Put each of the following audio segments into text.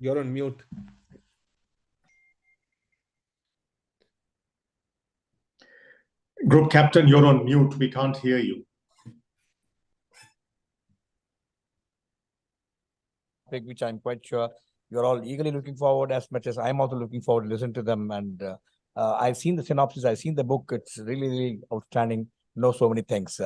You're on mute. Group Captain, you're on mute. We can't hear you. Which I'm quite sure you're all eagerly looking forward, as much as I'm also looking forward to listen to them. And I've seen the synopsis, I've seen the book. It's really, really outstanding. Know so many things.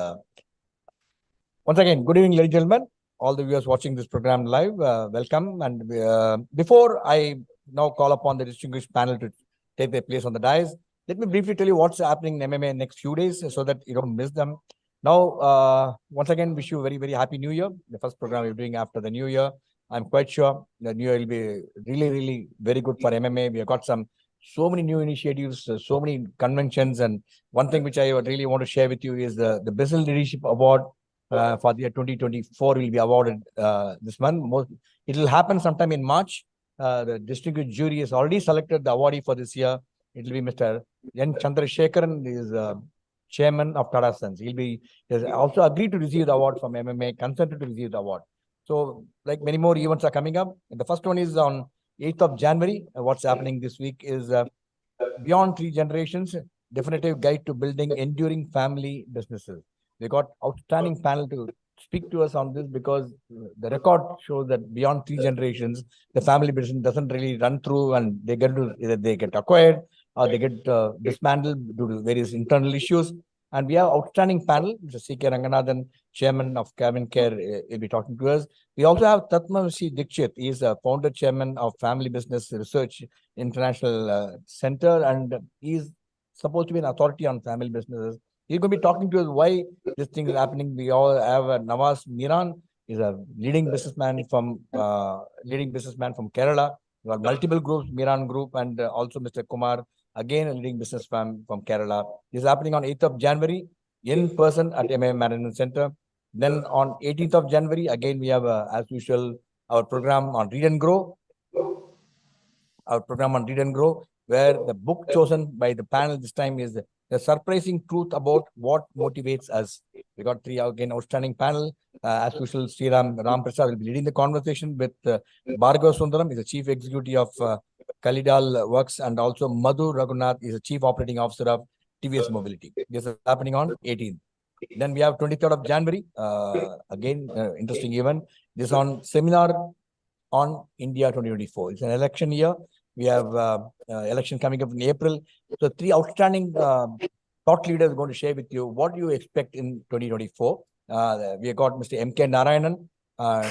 Once again, good evening, ladies and gentlemen. All the viewers watching this program live, welcome. And before I now call upon the distinguished panel to take their place on the dais, let me briefly tell you what's happening in MMA in the next few days so that you don't miss them. Now, once again, wish you a very, very happy New Year. The first program we're doing after the New Year. I'm quite sure the New Year will be really, really very good for MMA. We have got so many new initiatives, so many conventions. And one thing which I really want to share with you is the Business Leadership Award for the year 2024 will be awarded this month. It will happen sometime in March. The distinguished jury has already selected the awardee for this year. It will be Mr. N. Chandrasekharan, is chairman of Tata Sons. He has also agreed to receive the award from MMA, consented to receive the award. So, like many more events are coming up. And the first one is on 8th of January. What's happening this week is Beyond Three Generations, Definitive Guide to Building Enduring Family Businesses. We got outstanding panel to speak to us on this because the record shows that beyond 3 generations, the family business doesn't really run through, and they get to either they get acquired or they get dismantled due to various internal issues. And we have outstanding panel, Mr. C.K. Ranganathan, chairman of Cabin Care, will be talking to us. We also have Tatmavasi Dikshit. He is the founder chairman of Family Business Research International Center, and he is supposed to be an authority on family businesses. He's going to be talking to us why this thing is happening. We all have Nawaz Miran. He's a leading businessman from Kerala. We have multiple groups, Miran Group, and also Mr. Kumar, again a leading businessman from Kerala. This is happening on 8th of January in person at MMA-KAS Center. Then on 18th of January, again we have, as usual, our program on Read and Grow. Where the book chosen by the panel this time is The Surprising Truth About What Motivates Us. We got 3 again outstanding panel. As usual, Ram Prasad will be leading the conversation with Bhargav Sundaram, is the chief executive of Kalidal Works, and also Madhu Raghunath is the chief operating officer of TVS Mobility. This is happening on 18th. Then we have 23rd of January. Again, interesting event. This is on seminar on India 2024. It's an election year. We have election coming up in April. So 3 outstanding thought leaders are going to share with you what you expect in 2024. We have got Mr. M.K. Narayanan.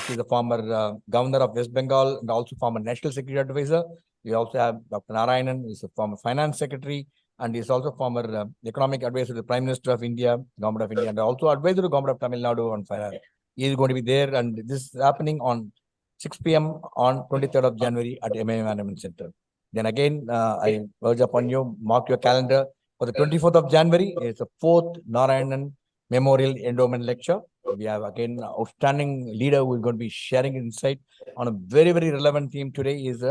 He's the former governor of West Bengal and also former national security advisor. We also have Dr. Narayanan, who is a former finance secretary, and he's also former economic advisor to the Prime Minister of India, Government of India, and also advisor to Government of Tamil Nadu on finance. He is going to be there, and this is happening on 6 p.m. on 23rd of January at MMA-KAS Center. Then again, I urge upon you, mark your calendar for the 24th of January. It's the 4th Narayanan Memorial Endowment Lecture. We have again outstanding leader who is going to be sharing insight on a very, very relevant theme today is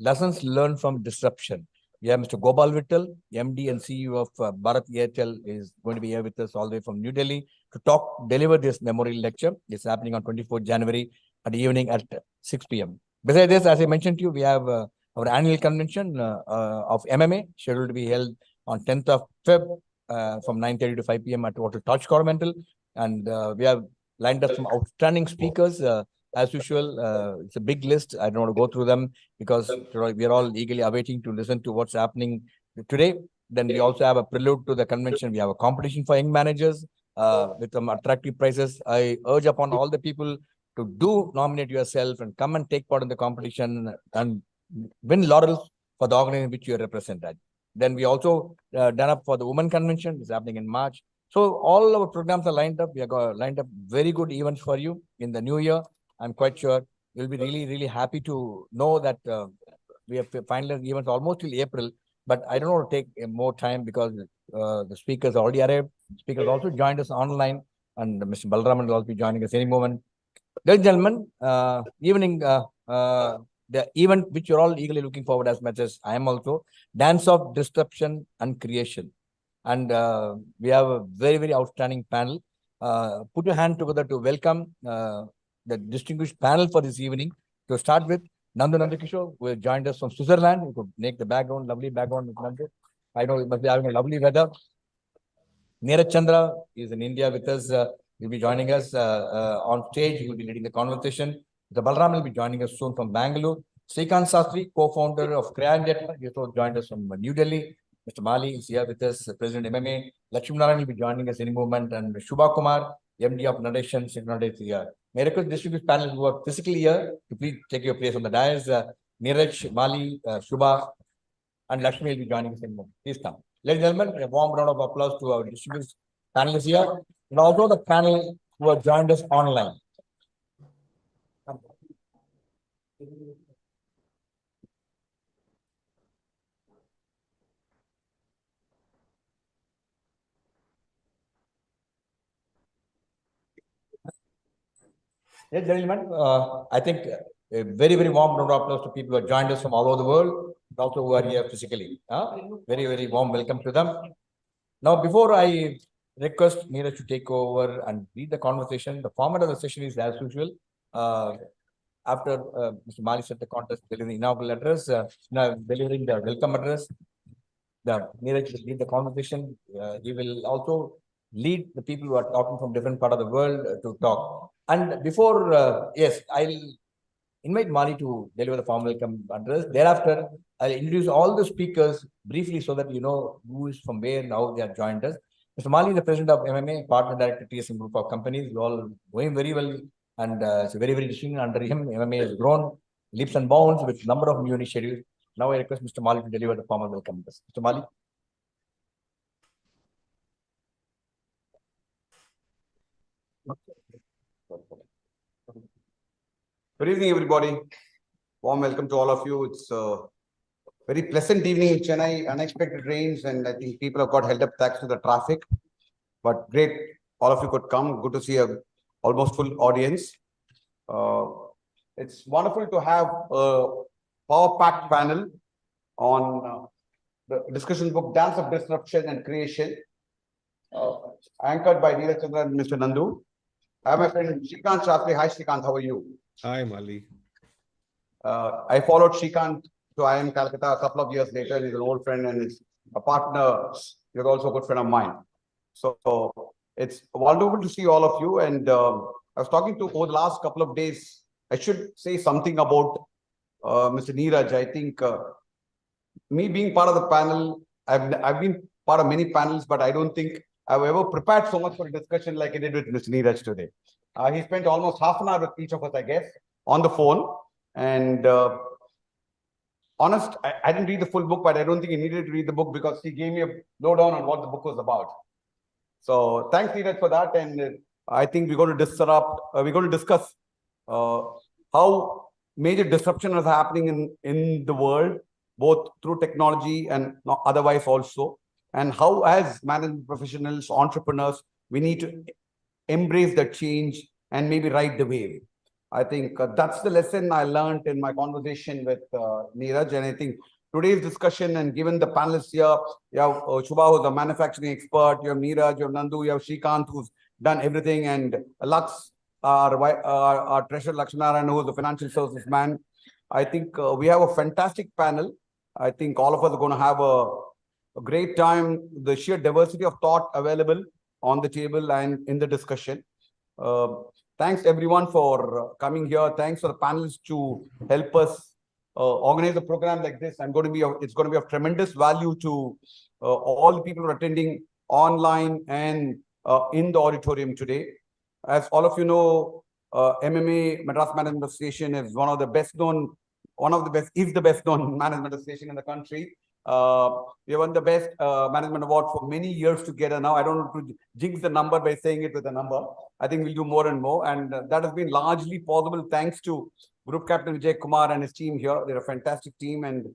lessons learned from disruption. We have Mr. Gopal Vittal, MD and CEO of Bharat Airtel, is going to be here with us all the way from New Delhi to deliver this memorial lecture. It's happening on 24th January at the evening at 6 p.m. Besides this, as I mentioned to you, we have our annual convention of MMA scheduled to be held on 10th of Feb from 9:30 to 5 p.m. at Hotel Taj Coromandel. And we have lined up some outstanding speakers. As usual, it's a big list. I don't want to go through them because we are all eagerly awaiting to listen to what's happening today. Then we also have a prelude to the convention. We have a competition for young managers with some attractive prizes. I urge upon all the people to do nominate yourself and come and take part in the competition and win laurels for the organization which you represent. Then we also done up for the Women Convention. It's happening in March. So all our programs are lined up. We have got lined up very good events for you in the new year. I'm quite sure you'll be really, really happy to know that we have finalized events almost till April. But I don't want to take more time because the speakers already arrived. Speakers also joined us online, and Mr. Balaraman will also be joining us any moment. Ladies and gentlemen, the event which you're all eagerly looking forward as much as I am also, Dance of Disruption and Creation. And we have a very, very outstanding panel. Put your hand together to welcome the distinguished panel for this evening. To start with, Nandkishore, who has joined us from Switzerland. You could make the background, lovely background with Nandu. I know it must be having a lovely weather. Neeraj Chandra is in India with us. He'll be joining us on stage. He will be leading the conversation. The Balaraman will be joining us soon from Bangalore. Srikant Sastri, co-founder of Crayon, he also joined us from New Delhi. Mr. Mali is here with us, President MMA. Lakshminarayanan will be joining us any moment. And Shuba Kumar, MD of Natesan, Synchrocones here. May I request distributed panel who are physically here to please take your place on the dais. Neeraj, Mali, Shuba, and Lakshmi will be joining us in a moment. Please come. Ladies and gentlemen, a warm round of applause to our distributed panelists here and also the panel who have joined us online. Yes, gentlemen, I think a very, very warm round of applause to people who have joined us from all over the world, and also who are here physically. Very, very warm welcome to them. Now, before I request Neeraj to take over and lead the conversation, the format of the session is as usual. After Mr. Mali set the contest, delivering the inaugural address, now delivering the welcome address, the Neeraj will lead the conversation. He will also lead the people who are talking from different part of the world to talk. And before, yes, I'll invite Mali to deliver the formal welcome address. Thereafter, I'll introduce all the speakers briefly so that you know who is from where and how they have joined us. Mr. Mali is the president of MMA, partner director TSM Group of Companies. We all going very well, and it's a very, very distinct. Under him, MMA has grown leaps and bounds with number of new initiatives. Now I request Mr. Mali to deliver the formal welcome address. Mr. Mali. Good evening, everybody. Warm welcome to all of you. It's a very pleasant evening in Chennai, unexpected rains, and I think people have got held up thanks to the traffic. But great, all of you could come. Good to see a almost full audience. It's wonderful to have a power-packed panel on the discussion book, Dance of Disruption and Creation, anchored by Neeraj Chandra and Mr. Nandu. I have my friend Srikant Sastri. Hi, Srikant. How are you? Hi, Mali. I followed Srikant to IIM Calcutta a couple of years later. He's an old friend and is a partner. You're also a good friend of mine. So it's wonderful to see all of you. And I was talking to over the last couple of days. I should say something about Mr. Neeraj. I think me being part of the panel, I've been part of many panels, but I don't think I've ever prepared so much for a discussion like I did with Mr. Neeraj today. He spent almost half an hour with each of us, I guess, on the phone. And honest, I didn't read the full book, but I don't think he needed to read the book because he gave me a lowdown on what the book was about. So thanks, Neeraj, for that. And I think we're going to discuss how major disruption is happening in the world, both through technology and otherwise also. And how, as management professionals, entrepreneurs, we need to embrace the change and maybe ride the wave. I think that's the lesson I learned in my conversation with Neeraj. And I think today's discussion, and given the panelists here, you have Shuba, who's a manufacturing expert, you have Neeraj, you have Nandu, you have Srikant, who's done everything, and Lux, our treasurer Lakshminarayanan, who's a financial services man. I think we have a fantastic panel. I think all of us are going to have a great time. The sheer diversity of thought available on the table and in the discussion. Thanks everyone for coming here. Thanks for the panelists to help us organize a program like this. It's going to be of tremendous value to all the people who are attending online and in the auditorium today. As all of you know, MMA, Madras Management Association, is the best known management association in the country. We won the best management award for many years together now. I don't want to jinx the number by saying it with a number. I think we'll do more and more. And that has been largely possible thanks to Group Captain Vijay Kumar and his team here. They're a fantastic team. And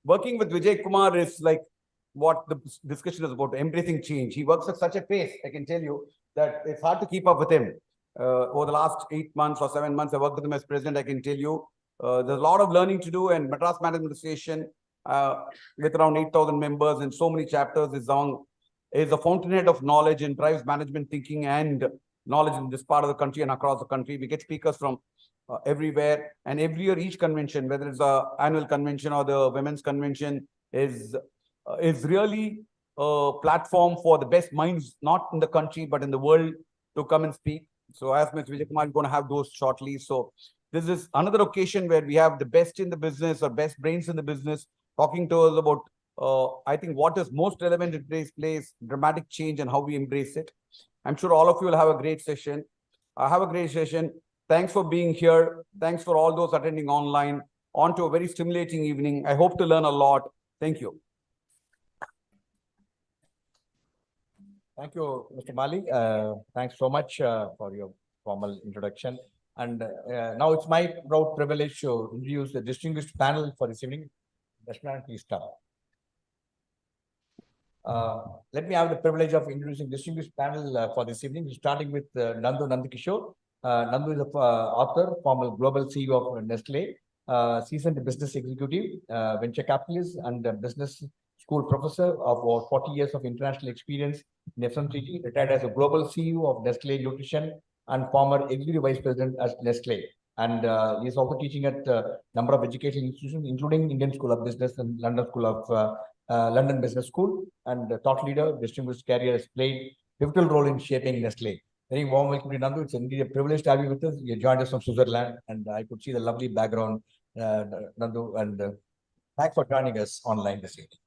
working with Vijay Kumar is like what the discussion is about, embracing change. He works at such a pace, I can tell you, that it's hard to keep up with him. Over the last 8 months or 7 months, I worked with him as president. I can tell you there's a lot of learning to do, and Madras Management Association with around 8,000 members and so many chapters is a fountainhead of knowledge and drives management thinking and knowledge in this part of the country and across the country. We get speakers from everywhere, and every year each convention, whether it's the annual convention or the women's convention, is really a platform for the best minds, not in the country but in the world, to come and speak. So as Mr. Vijay Kumar is going to have those shortly. So this is another occasion where we have the best in the business or best brains in the business talking to us about, I think, what is most relevant in today's place, dramatic change, and how we embrace it. I'm sure all of you will have a great session. Have a great session. Thanks for being here. Thanks for all those attending online. On to a very stimulating evening. I hope to learn a lot. Thank you. Thank you, Mr. Mali. Thanks so much for your formal introduction. And now it's my proud privilege to introduce the distinguished panel for this evening. Lakshminarayanan, please start. Let me have the privilege of introducing distinguished panel for this evening, starting with Nandu Nandkishore. Nandu is an author, former global CEO of Nestle, seasoned business executive, venture capitalist, and business school professor of over 40 years of international experience in FMCG, retired as a global CEO of Nestle Nutrition and former executive vice president at Nestle. And he is also teaching at a number of education institutions, including Indian School of Business and London School of London Business School, and thought leader. Distinguished career has played pivotal role in shaping Nestle. Very warm welcome to Nandu. It's indeed a privilege to have you with us. You joined us from Switzerland, and I could see the lovely background, Nandu, and thanks for joining us online this evening.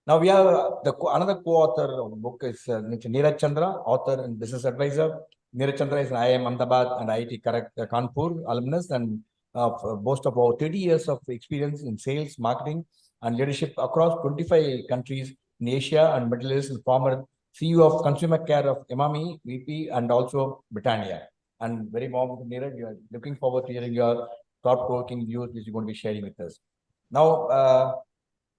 Now we have another co-author of the book is Neeraj Chandra, author and business advisor. Neeraj Chandra is an IIM Ahmedabad and IIT Kanpur alumnus, and boasts of over 30 years of experience in sales, marketing, and leadership across 25 countries in Asia and Middle East, and former CEO of Consumer Care of MMA, VP, and also Britannia. And very warm, Neeraj, we are looking forward to hearing your thought-provoking views which you're going to be sharing with us. Now,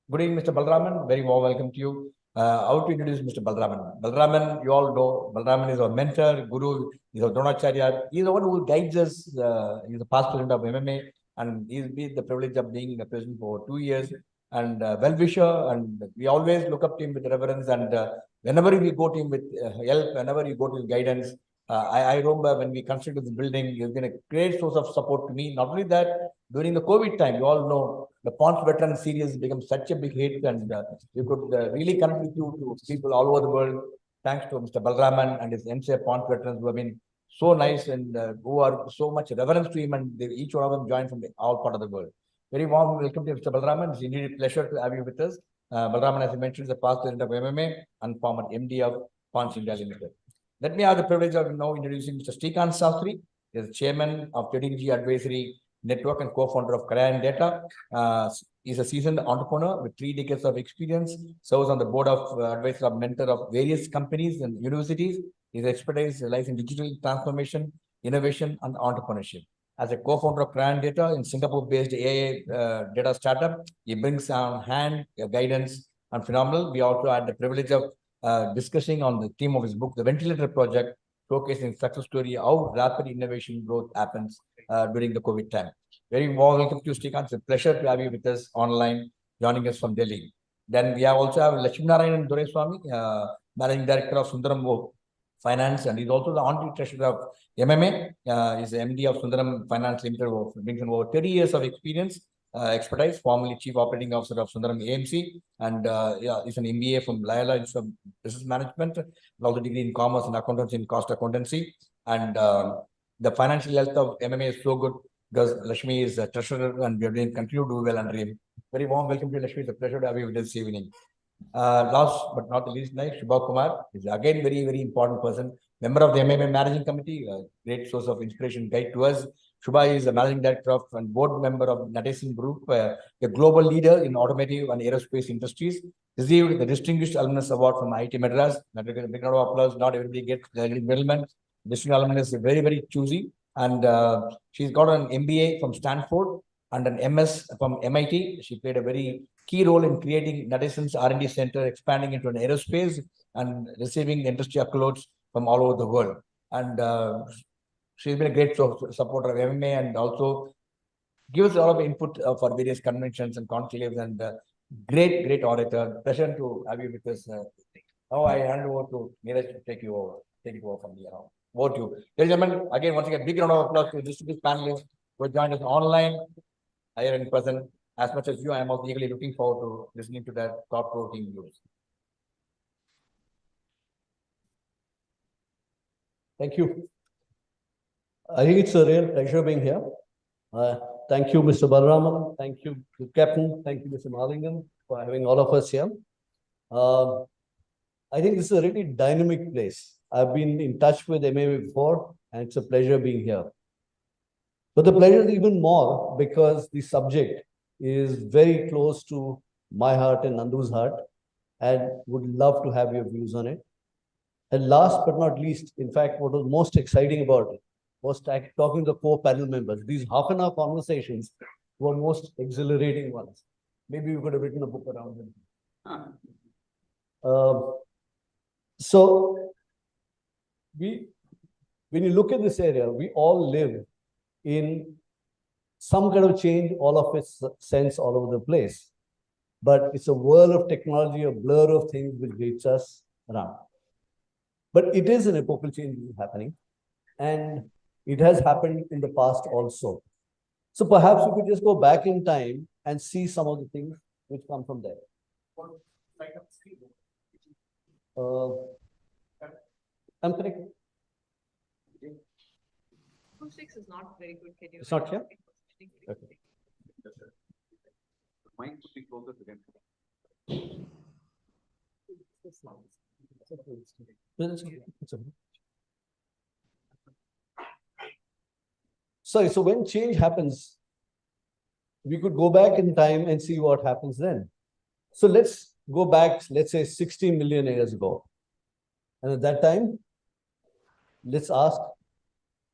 good evening, Mr. Balaraman. Very warm welcome to you. How to introduce Mr. Balaraman? Balaraman, you all know, Balaraman is our mentor, guru, he's our Dronacharya. He's the one who guides us. He's the past president of MMA, and he's been the privilege of being a president for 2 years, and well-wisher, and we always look up to him with reverence, and whenever we go to him with help, whenever we go to his guidance, I remember when we constructed this building, he's been a great source of support to me. Not only that, during the COVID time, you all know, the Ponce Veteran series became such a big hit, and we could really connect with you to people all over the world. Thanks to Mr. Balaraman and his MCA Ponce veterans who have been so nice, and who are so much reverence to him, and each one of them joined from all part of the world. Very warm welcome to Mr. Balaraman. It's indeed a pleasure to have you with us. Balaraman, as I mentioned, is the past president of MMA and former MD of Ponce India Limited. Let me have the privilege of now introducing Mr. Srikant Sastri. He is chairman of Trading Advisory Network and co-founder of Crayon Data. He's a seasoned entrepreneur with 3 decades of experience, serves on the board of advisor of mentor of various companies and universities. His expertise lies in digital transformation, innovation, and entrepreneurship. As a co-founder of Crayon Data in Singapore-based AI data startup, he brings on hand guidance and phenomenal. We also had the privilege of discussing on the theme of his book, The Ventilator Project, showcasing success story, how rapid innovation growth happens during the COVID time. Very warm welcome to you, Srikant. It's a pleasure to have you with us online, joining us from Delhi. Then we also have Lakshminarayanan Duraiswamy, Managing Director of Sundaram Finance, and he's also the honorary treasurer of MMA. He's the MD of Sundaram Finance Limited, brings in over 30 years of experience, expertise, formerly Chief Operating Officer of Sundaram AMC, and he's an MBA from Loyola Institute of Business Management, and also degree in Commerce and Accountancy and Cost Accountancy. And the financial health of MMA is so good because Lakshmi is a treasurer, and we are doing continue to do well under him. Very warm welcome to Lakshmi. It's a pleasure to have you with us this evening. Last but not the least, Shuba Kumar is again very, very important person, member of the MMA Managing Committee, a great source of inspiration, guide to us. Shuba is a managing director of and board member of Natesan Group, a global leader in automotive and aerospace industries. Received the Distinguished Alumnus Award from IIT Madras. Big round of applause. Not everybody gets the middleman. Distinguished alumnus is very, very choosy, and she's got an MBA from Stanford and an MS from MIT. She played a very key role in creating Natesan's R&D center, expanding into an aerospace and receiving the industry accolades from all over the world. And she's been a great supporter of MMA, and also gives a lot of input for various conventions and conclaves, and great orator. Pleasure to have you with us. Now I hand over to Neeraj to take you over from here on. over to you. Ladies and gentlemen, again, once again, big round of applause to distinguished panelists who have joined us online, here in person. As much as you, I am also eagerly looking forward to listening to their thought-provoking views. Thank you. I think it's a real pleasure being here. Thank you, Mr. Balaraman. Thank you, Captain. Thank you, Mr. Mahalingam, for having all of us here. I think this is a really dynamic place. I've been in touch with MMA before, and it's a pleasure being here. But the pleasure is even more because the subject is very close to my heart and Nandu's heart, and would love to have your views on it. And last but not least, in fact, what was most exciting about it was talking to the core panel members. These half-an-hour conversations were most exhilarating ones. Maybe we could have written a book around them. So when you look at this area, we all live in some kind of change, all of its sense all over the place. But it's a whirl of technology, a blur of things which greets us around. But it is an epochal change happening, and it has happened in the past also. So perhaps we could just go back in time and see some of the things which come from there. I'm correct. Acoustics is not very good. Can you? It's not here? Okay. Mine should be closer to them. Sorry, so when change happens, we could go back in time and see what happens then. So let's go back, let's say 60 million years ago. And at that time, let's ask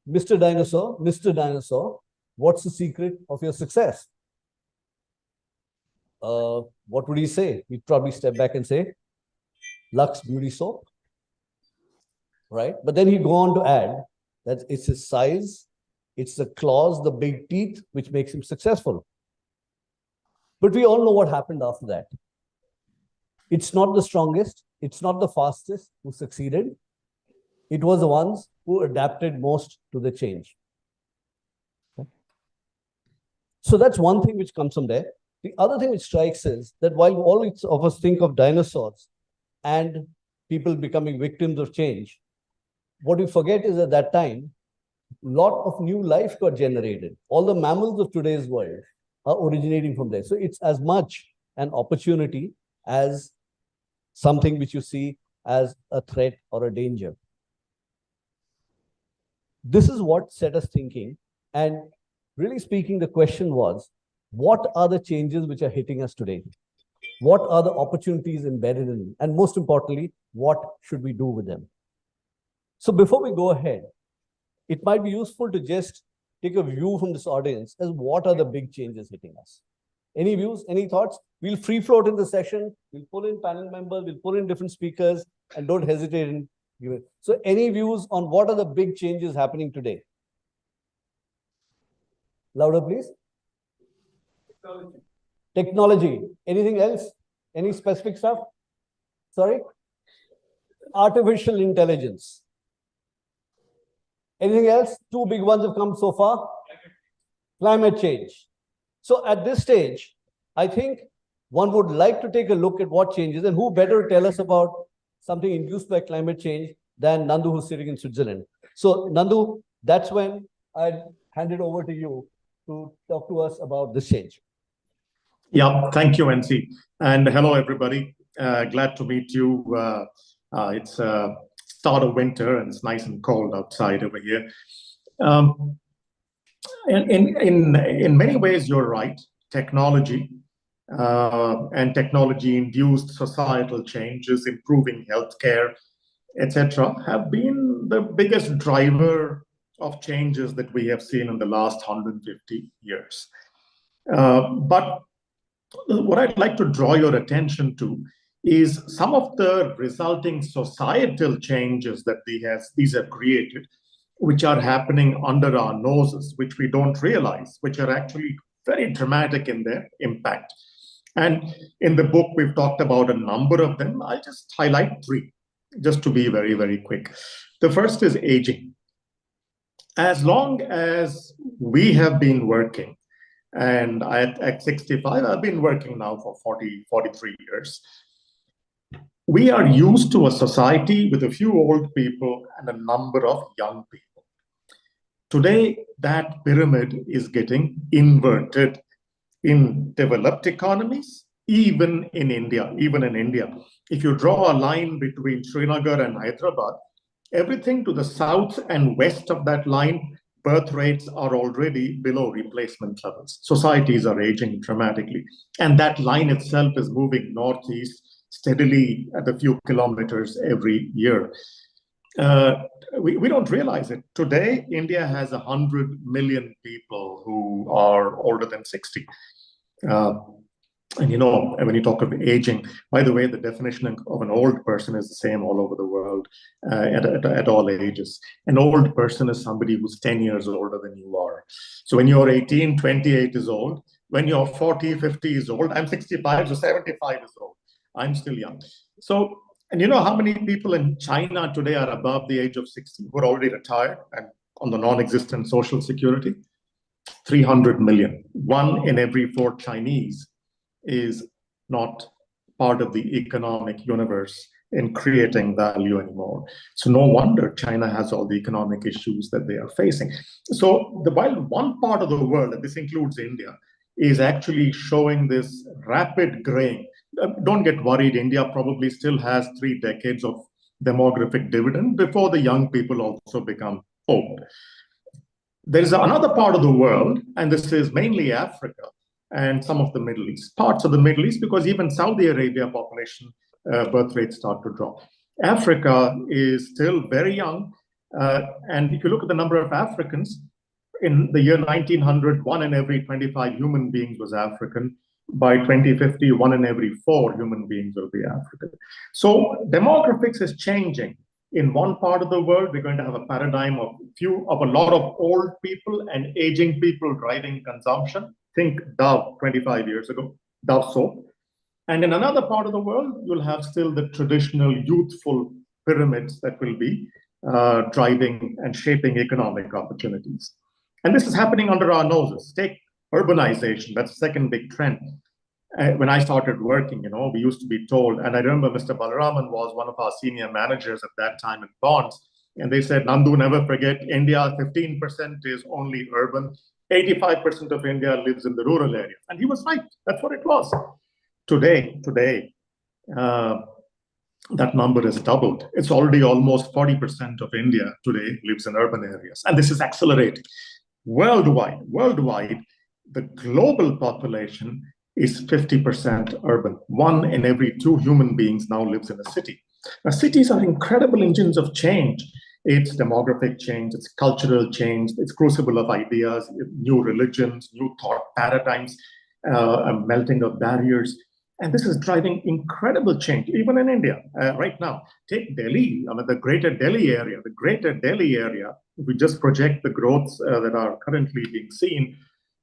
Mr. Dinosaur, what's the secret of your success? What would he say? He'd probably step back and say, Lux Beauty Soap, right? But then he'd go on to add that it's his size, it's the claws, the big teeth, which makes him successful. But we all know what happened after that. It's not the strongest, it's not the fastest who succeeded. It was the ones who adapted most to the change. Okay. So that's one thing which comes from there. The other thing which strikes is that while all of us think of dinosaurs and people becoming victims of change, what we forget is at that time, a lot of new life got generated. All the mammals of today's world are originating from there. So it's as much an opportunity as something which you see as a threat or a danger. This is what set us thinking. And really speaking, the question was, what are the changes which are hitting us today? What are the opportunities embedded in them? And most importantly, what should we do with them? So before we go ahead, it might be useful to just take a view from this audience as what are the big changes hitting us. Any views, any thoughts? We'll free float in the session. We'll pull in panel members, we'll pull in different speakers, and don't hesitate in giving it. So any views on what are the big changes happening today? Louder, please. Technology. Anything else? Any specific stuff? Sorry? Artificial intelligence. Anything else? Two big ones have come so far. Climate change. So at this stage, I think one would like to take a look at what changes, and who better to tell us about something induced by climate change than Nandu, who's sitting in Switzerland. So Nandu, that's when I'd hand it over to you to talk to us about this change. Yeah, thank you, NC. And hello, everybody. Glad to meet you. It's start of winter and it's nice and cold outside over here. In many ways, you're right. Technology and technology-induced societal changes, improving healthcare, etc., have been the biggest driver of changes that we have seen in the last 150 years. But what I'd like to draw your attention to is some of the resulting societal changes that these have created, which are happening under our noses, which we don't realize, which are actually very dramatic in their impact. And in the book, we've talked about a number of them. I'll just highlight three. just to be very, very quick. The first is aging. As long as we have been working, and at 65, I've been working now for 43 years. We are used to a society with a few old people and a number of young people. Today, that pyramid is getting inverted in developed economies, even in India. If you draw a line between Srinagar and Hyderabad, everything to the south and west of that line, birth rates are already below replacement levels. Societies are aging dramatically. And that line itself is moving northeast steadily at a few kilometers every year. We don't realize it. Today, India has 100 million people who are older than 60. And you know, when you talk of aging, by the way, the definition of an old person is the same all over the world at all ages. An old person is somebody who's 10 years older than you are. So when you're 18, 28 is old. When you're 40, 50 is old. I'm 65, so 75 is old. I'm still young. So, and you know how many people in China today are above the age of 60 who are already retired and on the non-existent social security? 300 million. 1 in every 4 Chinese is not part of the economic universe in creating value anymore. So no wonder China has all the economic issues that they are facing. So while one part of the world, and this includes India, is actually showing this rapid graying, don't get worried, India probably still has 3 decades of demographic dividend before the young people also become old. There is another part of the world, and this is mainly Africa, and some of the Middle East, parts of the Middle East, because even Saudi Arabia population birth rates start to drop. Africa is still very young. And if you look at the number of Africans, in the year 1900, 1 in every 25 human beings was African. By 2050, 1 in every 4 human beings will be African. So demographics is changing. In one part of the world, we're going to have a paradigm of a lot of old people and aging people driving consumption. Think Dove 25 years ago, Dove soap. And in another part of the world, you'll have still the traditional youthful pyramids that will be driving and shaping economic opportunities. And this is happening under our noses. Take urbanization, that's the second big trend. When I started working, you know, we used to be told, and I remember Mr. Balaraman was one of our senior managers at that time in bonds, and they said, Nandu, never forget, India, 15% is only urban, 85% of India lives in the rural area. And he was right, that's what it was. Today, that number is doubled. It's already almost 40% of India today lives in urban areas. And this is accelerating. Worldwide, the global population is 50% urban. 1 in every 2 human beings now lives in a city. Now, cities are incredible engines of change. It's demographic change, it's cultural change, it's crucible of ideas, new religions, new thought paradigms, a melting of barriers. And this is driving incredible change, even in India right now. Take Delhi, I mean, the greater Delhi area. If we just project the growths that are currently being seen,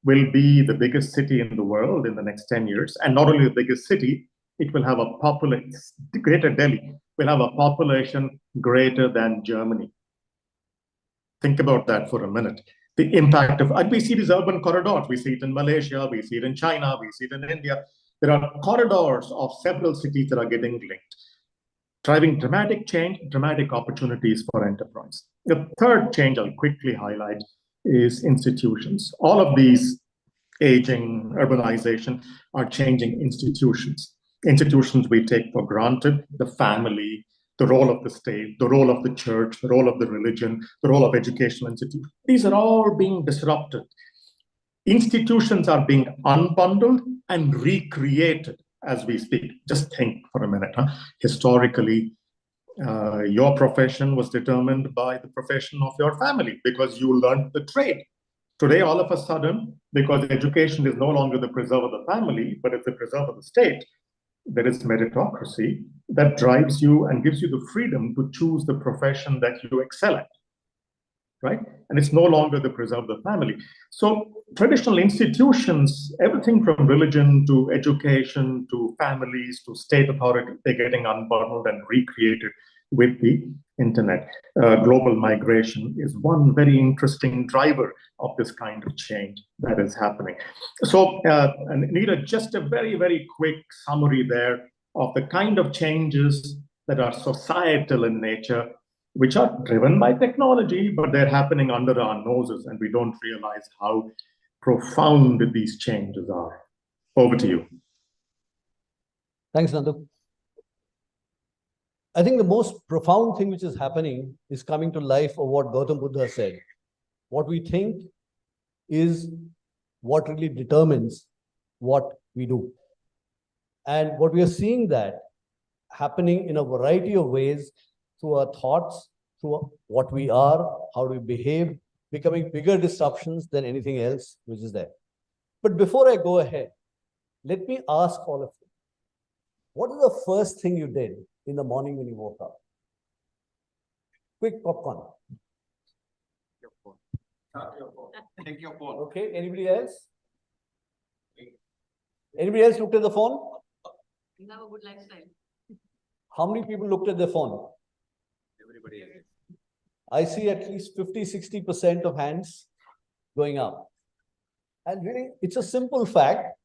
will be the biggest city in the world in the next 10 years. And not only the biggest city, it will have a population, greater Delhi will have a population greater than Germany. Think about that for a minute. The impact of, we see these urban corridors. We see it in Malaysia, we see it in China, we see it in India. There are corridors of several cities that are getting linked, driving dramatic change, dramatic opportunities for enterprise. The third change I'll quickly highlight is institutions. All of these aging, urbanization are changing institutions. Institutions we take for granted, the family, the role of the state, the role of the church, the role of the religion, the role of educational institutions. These are all being disrupted. Institutions are being unbundled and recreated as we speak. Just think for a minute. Historically, your profession was determined by the profession of your family because you learned the trade. Today, all of a sudden, because education is no longer the preserve of the family, but it's the preserve of the state, there is meritocracy that drives you and gives you the freedom to choose the profession that you excel at, right? And it's no longer the preserve of the family. So traditional institutions, everything from religion to education to families to state authority, they're getting unbundled and recreated with the internet. Global migration is one very interesting driver of this kind of change that is happening. So, Neeraj, just a very, very quick summary there of the kind of changes that are societal in nature, which are driven by technology, but they're happening under our noses, and we don't realize how profound these changes are. Over to you. Thanks, Nandu. I think the most profound thing which is happening is coming to life of what Gautam Buddha said. What we think is what really determines what we do. And what we are seeing that happening in a variety of ways through our thoughts, through what we are, how do we behave, becoming bigger disruptions than anything else which is there. But before I go ahead, let me ask all of you, what is the first thing you did in the morning when you woke up? Quick popcorn. Your phone. Your phone. Take your phone. Okay, anybody else? Anybody else looked at the phone? You have a good lifestyle. How many people looked at their phone? Everybody else. I see at least 50-60% of hands going up. And really, it's a simple fact,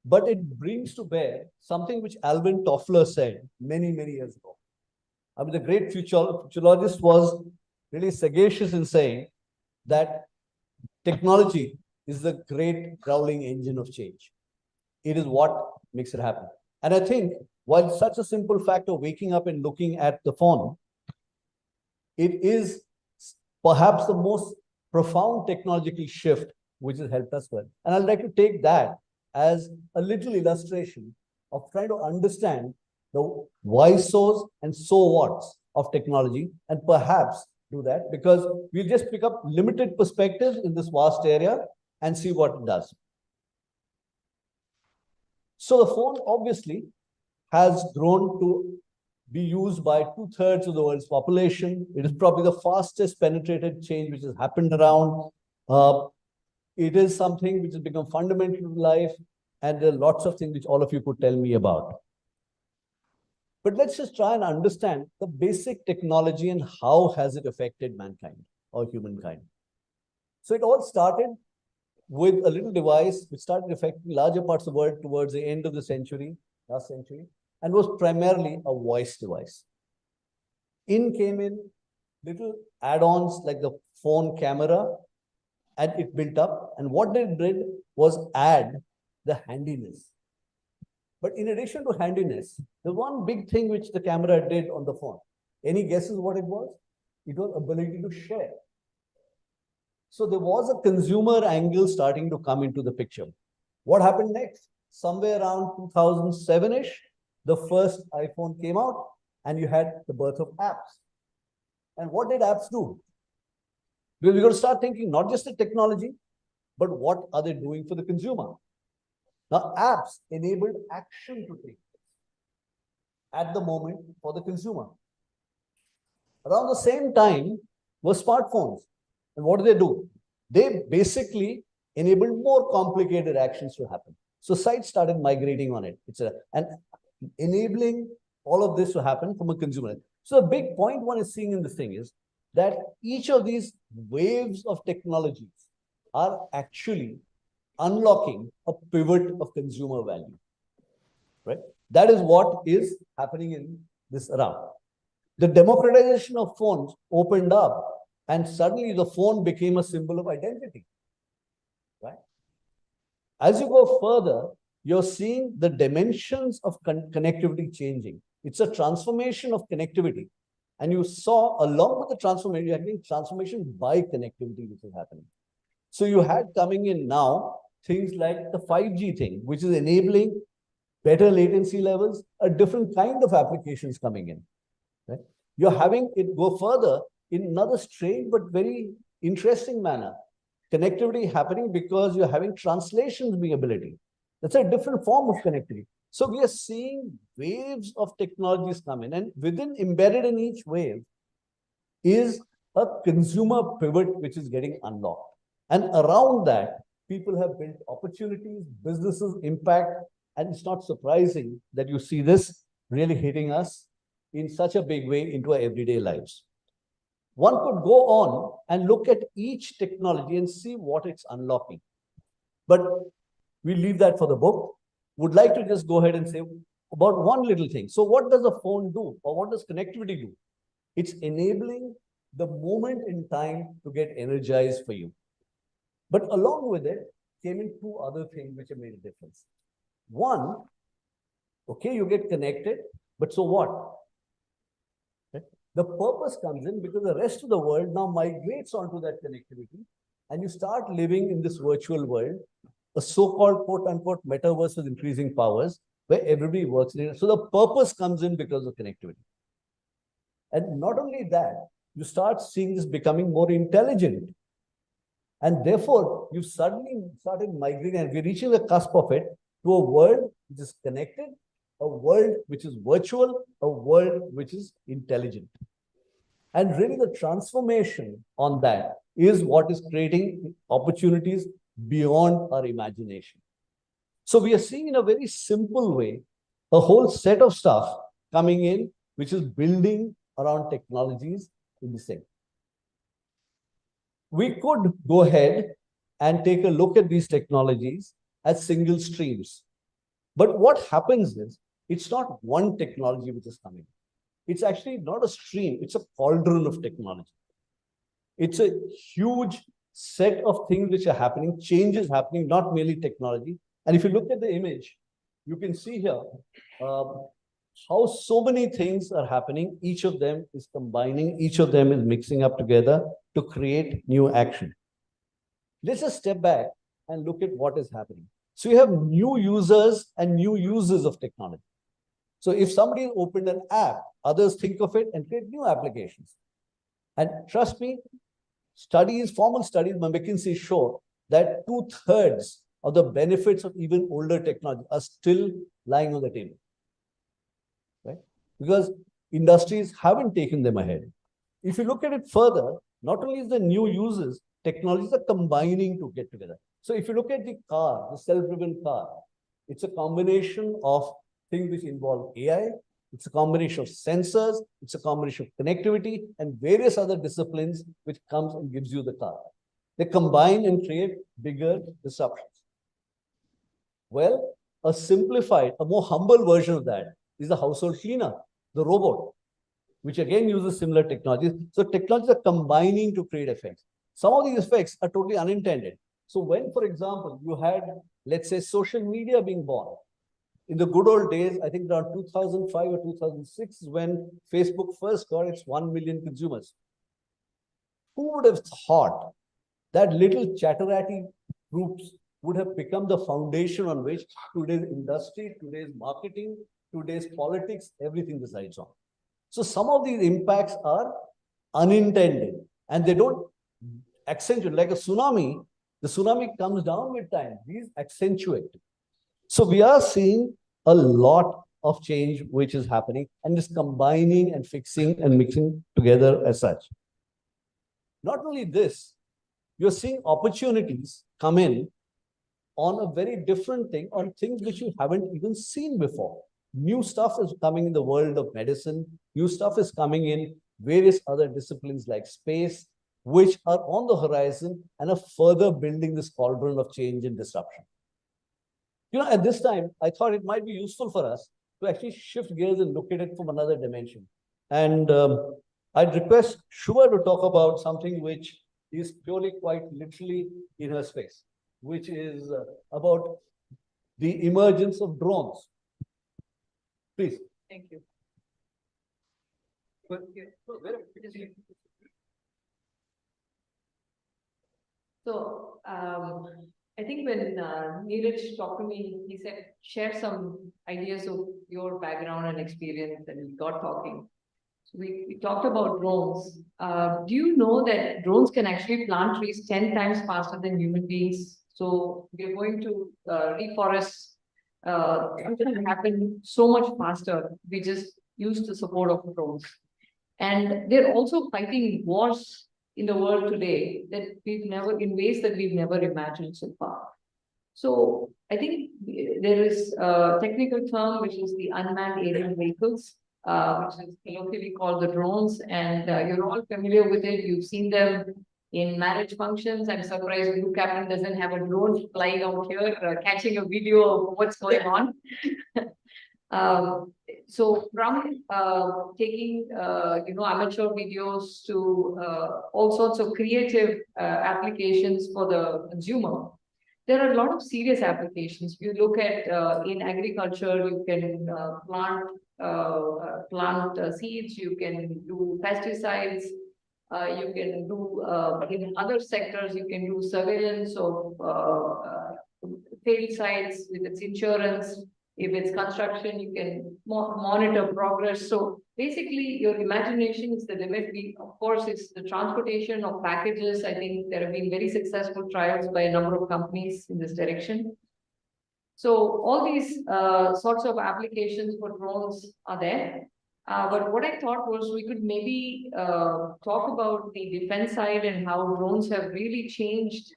but it brings to bear something which Alvin Toffler said many, many years ago. I mean, the great futurologist was really sagacious in saying that technology is the great growling engine of change. It is what makes it happen. And I think while such a simple fact of waking up and looking at the phone, it is perhaps the most profound technological shift which has helped us well. And I'd like to take that as a little illustration of trying to understand the why so's and so what's of technology, and perhaps do that because we'll just pick up limited perspectives in this vast area and see what it does. So the phone obviously has grown to be used by 2/3 of the world's population. It is probably the fastest penetrated change which has happened around. It is something which has become fundamental to life, and there are lots of things which all of you could tell me about. But let's just try and understand the basic technology and how has it affected mankind or humankind. So it all started with a little device which started affecting larger parts of the world towards the end of the century, last century, and was primarily a voice device. In came in little add-ons like the phone camera, and it built up. And what it did was add the handiness. But in addition to handiness, the one big thing which the camera did on the phone, any guesses what it was? It was ability to share. So there was a consumer angle starting to come into the picture. What happened next? Somewhere around 2007-ish, the first iPhone came out and you had the birth of apps. And what did apps do? Because we're going to start thinking not just the technology, but what are they doing for the consumer? Now, apps enabled action to take place at the moment for the consumer. Around the same time were smartphones. And what do? They basically enabled more complicated actions to happen. So sites started migrating on it. And enabling all of this to happen from a consumer. So a big point one is seeing in this thing is that each of these waves of technologies are actually unlocking a pivot of consumer value, right? That is what is happening in this around. The democratization of phones opened up and suddenly the phone became a symbol of identity, right? As you go further, you're seeing the dimensions of connectivity changing. It's a transformation of connectivity. And you saw along with the transformation, I think transformation by connectivity which is happening. So you had coming in now things like the 5G thing, which is enabling better latency levels, a different kind of applications coming in. Right? You're having it go further in another strange but very interesting manner. Connectivity happening because you're having translations being ability. That's a different form of connectivity. So we are seeing waves of technologies come in, and within embedded in each wave is a consumer pivot which is getting unlocked. And around that, people have built opportunities, businesses impact, and it's not surprising that you see this really hitting us in such a big way into our everyday lives. One could go on and look at each technology and see what it's unlocking. But we leave that for the book. Would like to just go ahead and say about one little thing. So what does a phone do, or what does connectivity do? It's enabling the moment in time to get energized for you. But along with it came in two other things which have made a difference. One, okay, you get connected, but so what? Okay? The purpose comes in because the rest of the world now migrates onto that connectivity, and you start living in this virtual world, a so-called quote-unquote metaverse with increasing powers, where everybody works in it. So the purpose comes in because of connectivity. And not only that, you start seeing this becoming more intelligent. And therefore, you suddenly started migrating, and we're reaching the cusp of it, to a world which is connected, a world which is virtual, a world which is intelligent. And really the transformation on that is what is creating opportunities beyond our imagination. So we are seeing in a very simple way, a whole set of stuff coming in, which is building around technologies in the same. We could go ahead and take a look at these technologies as single streams. But what happens is, it's not one technology which is coming. It's actually not a stream, it's a cauldron of technology. It's a huge set of things which are happening, changes happening, not merely technology. And if you look at the image, you can see here how so many things are happening. Each of them is combining, each of them is mixing up together to create new action. Let's just step back and look at what is happening. So you have new users and new users of technology. So if somebody opened an app, others think of it and create new applications. And trust me, studies, formal studies by McKinsey show that 2/3 of the benefits of even older technology are still lying on the table, right? Because industries haven't taken them ahead. If you look at it further, not only is the new users, technologies are combining to get together. So if you look at the car, the self-driven car, it's a combination of things which involve AI, it's a combination of sensors, it's a combination of connectivity and various other disciplines which comes and gives you the car. They combine and create bigger disruptions. Well, a simplified, a more humble version of that is the household cleaner, the robot, which again uses similar technologies. So technologies are combining to create effects. Some of these effects are totally unintended. So when, for example, you had, let's say, social media being born, in the good old days, I think around 2005 or 2006 is when Facebook first got its 1 million consumers. Who would have thought that little chatterati groups would have become the foundation on which today's industry, today's marketing, today's politics, everything resides on. So some of these impacts are unintended and they don't accentuate. Like a tsunami, the tsunami comes down with time. These accentuate. So we are seeing a lot of change which is happening and is combining and fixing and mixing together as such. Not only this, you're seeing opportunities come in on a very different thing, on things which you haven't even seen before. New stuff is coming in the world of medicine. New stuff is coming in various other disciplines like space, which are on the horizon and are further building this cauldron of change and disruption. You know, at this time, I thought it might be useful for us to actually shift gears and look at it from another dimension. And I'd request Shuba to talk about something which is purely quite literally in her space, which is about the emergence of drones. Please. Thank you. So, I think when Neeraj talked to me, he said, share some ideas of your background and experience, and we got talking. So we talked about drones. Do you know that drones can actually plant trees 10 times faster than human beings? So we are going to reforest. It can happen so much faster. We just use the support of drones. And they're also fighting wars in the world today that we've never, in ways that we've never imagined so far. So I think there is a technical term which is the unmanned aerial vehicles. which is colloquially called the drones, and you're all familiar with it. You've seen them in marriage functions. I'm surprised Group Captain doesn't have a drone flying out here, catching a video of what's going on. So from taking amateur videos to all sorts of creative applications for the consumer, there are a lot of serious applications. If you look at in agriculture, you can plant seeds, you can do pesticides, you can do in other sectors, you can do surveillance of failed sites with its insurance. If it's construction, you can monitor progress. So basically, your imagination is the limit. Of course, it's the transportation of packages. I think there have been very successful trials by a number of companies in this direction. So all these sorts of applications for drones are there. But what I thought was we could maybe talk about the defense side and how drones have really changed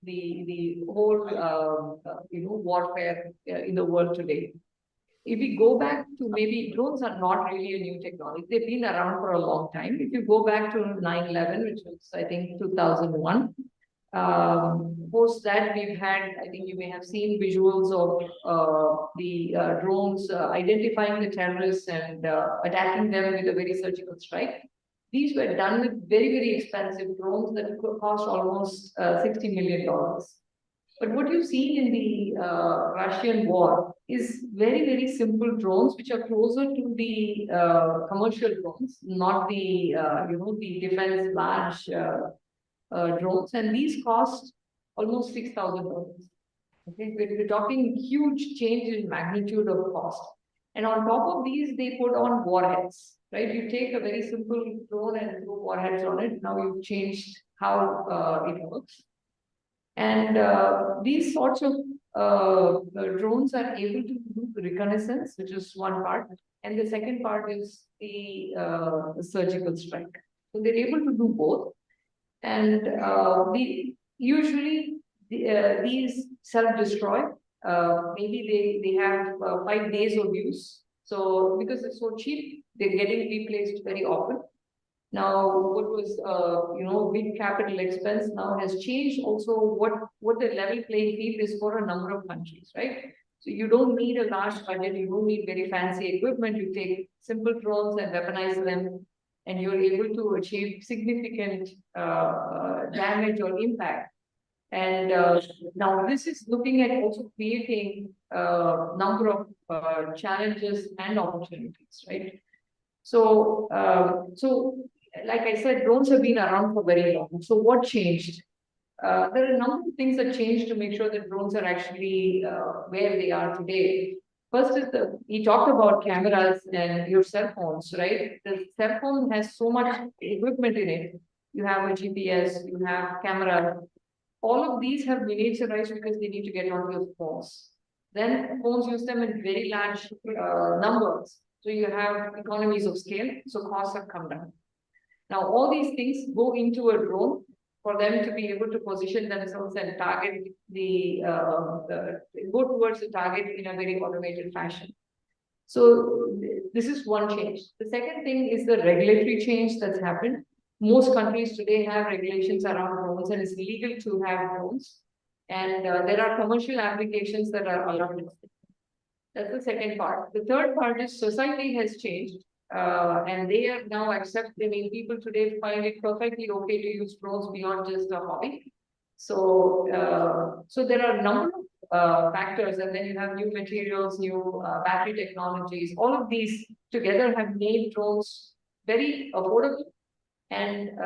the whole warfare in the world today. If we go back to maybe drones are not really a new technology. They've been around for a long time. If you go back to 9/11, which was I think 2001, post that we've had, I think you may have seen visuals of the drones identifying the terrorists and attacking them with a very surgical strike. These were done with very, very expensive drones that could cost almost $60 million. But what you've seen in the Russian war is very, very simple drones, which are closer to the commercial drones, not the, the defense large drones. And these cost almost $6,000. Okay, we're talking huge change in magnitude of cost. And on top of these, they put on warheads, right? You take a very simple drone and put warheads on it. Now you've changed how it works. And these sorts of drones are able to do reconnaissance, which is one part. And the second part is the surgical strike. So they're able to do both. And usually these self-destroy. Maybe they have 5 days of use. So because it's so cheap, they're getting replaced very often. Now, what was big capital expense now has changed also what the level playing field is for a number of countries, right? So you don't need a large budget, you don't need very fancy equipment. You take simple drones and weaponize them, and you're able to achieve significant damage or impact. And now this is looking at also creating a number of challenges and opportunities, right? So, like I said, drones have been around for very long. So what changed? There are a number of things that changed to make sure that drones are actually where they are today. First is he talked about cameras and your cell phones, right? The cell phone has so much equipment in it. You have a GPS, you have camera. All of these have miniaturized because they need to get onto your phones. Then phones use them in very large numbers. So you have economies of scale, so costs have come down. Now, all these things go into a drone for them to be able to position themselves and target go towards the target in a very automated fashion. So this is one change. The second thing is the regulatory change that's happened. Most countries today have regulations around drones, and it's legal to have drones. And there are commercial applications that are allowed. That's the second part. The third part is society has changed, and they are now accepting. I mean, people today find it perfectly okay to use drones beyond just a hobby. So, there are a number of factors, and then you have new materials, new battery technologies. All of these together have made drones very affordable and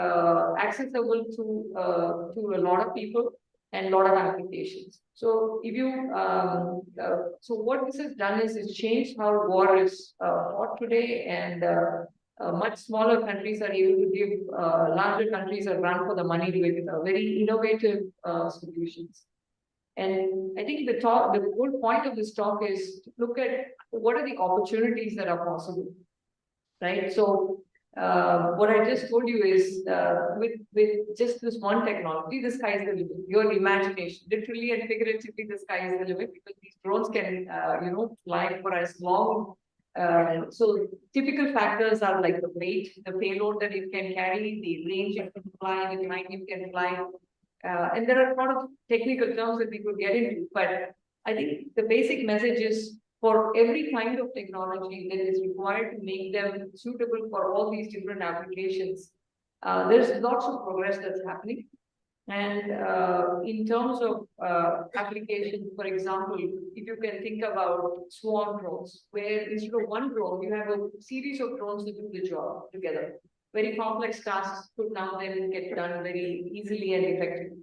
accessible to a lot of people and a lot of applications. So if you, so what this has done is it's changed how war is fought today, and much smaller countries are able to give larger countries a run for the money with very innovative solutions. And I think the whole point of this talk is to look at what are the opportunities that are possible, right? So what I just told you is with just this one technology, the sky is the limit. Your imagination, literally and figuratively, the sky is the limit, because these drones can fly for as long So typical factors are like the weight, the payload that it can carry, the range it can fly, the time it can fly. And there are a lot of technical terms that we could get into, but I think the basic message is for every kind of technology that is required to make them suitable for all these different applications, there's lots of progress that's happening. And in terms of application, for example, if you can think about swarm drones, where instead of one drone, you have a series of drones that do the job together. Very complex tasks could now then get done very easily and effectively.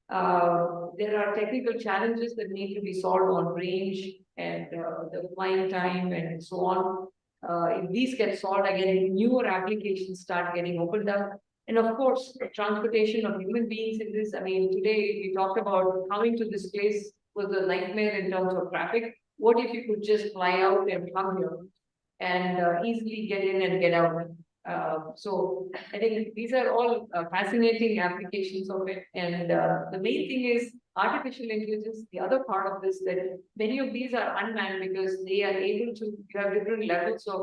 There are technical challenges that need to be solved on range and the flying time and so on. If these get solved, again, newer applications start getting opened up. And of course, the transportation of human beings in this, I mean, today we talked about coming to this place was a nightmare in terms of traffic. What if you could just fly out and come here and easily get in and get out? So I think these are all fascinating applications of it. And the main thing is artificial intelligence, the other part of this, that many of these are unmanned because they are able to, you have different levels of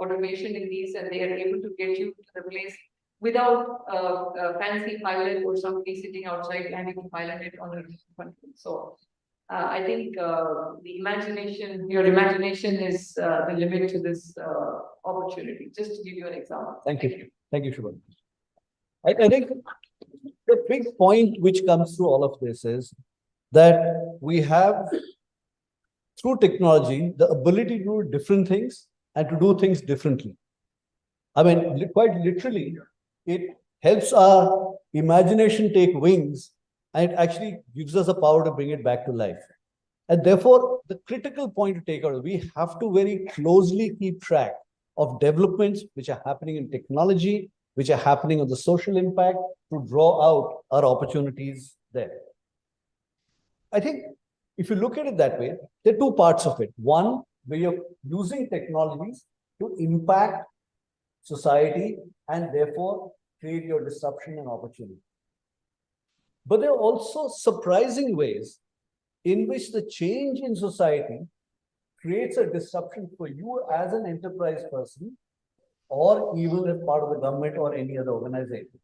automation in these, and they are able to get you to the place without a fancy pilot or somebody sitting outside having to pilot it on a different. So I think the imagination, your imagination is the limit to this opportunity, just to give you an example. Thank you. Thank you, Shuba. I think the big point which comes through all of this is that we have, through technology, the ability to do different things and to do things differently. I mean, quite literally, it helps our imagination take wings, and it actually gives us the power to bring it back to life. And therefore, the critical point to take out, we have to very closely keep track of developments which are happening in technology, which are happening on the social impact, to draw out our opportunities there. I think if you look at it that way, there are two parts of it. One, where you're using technologies to impact society and therefore create your disruption and opportunity. But there are also surprising ways in which the change in society creates a disruption for you as an enterprise person, or even as part of the government or any other organization.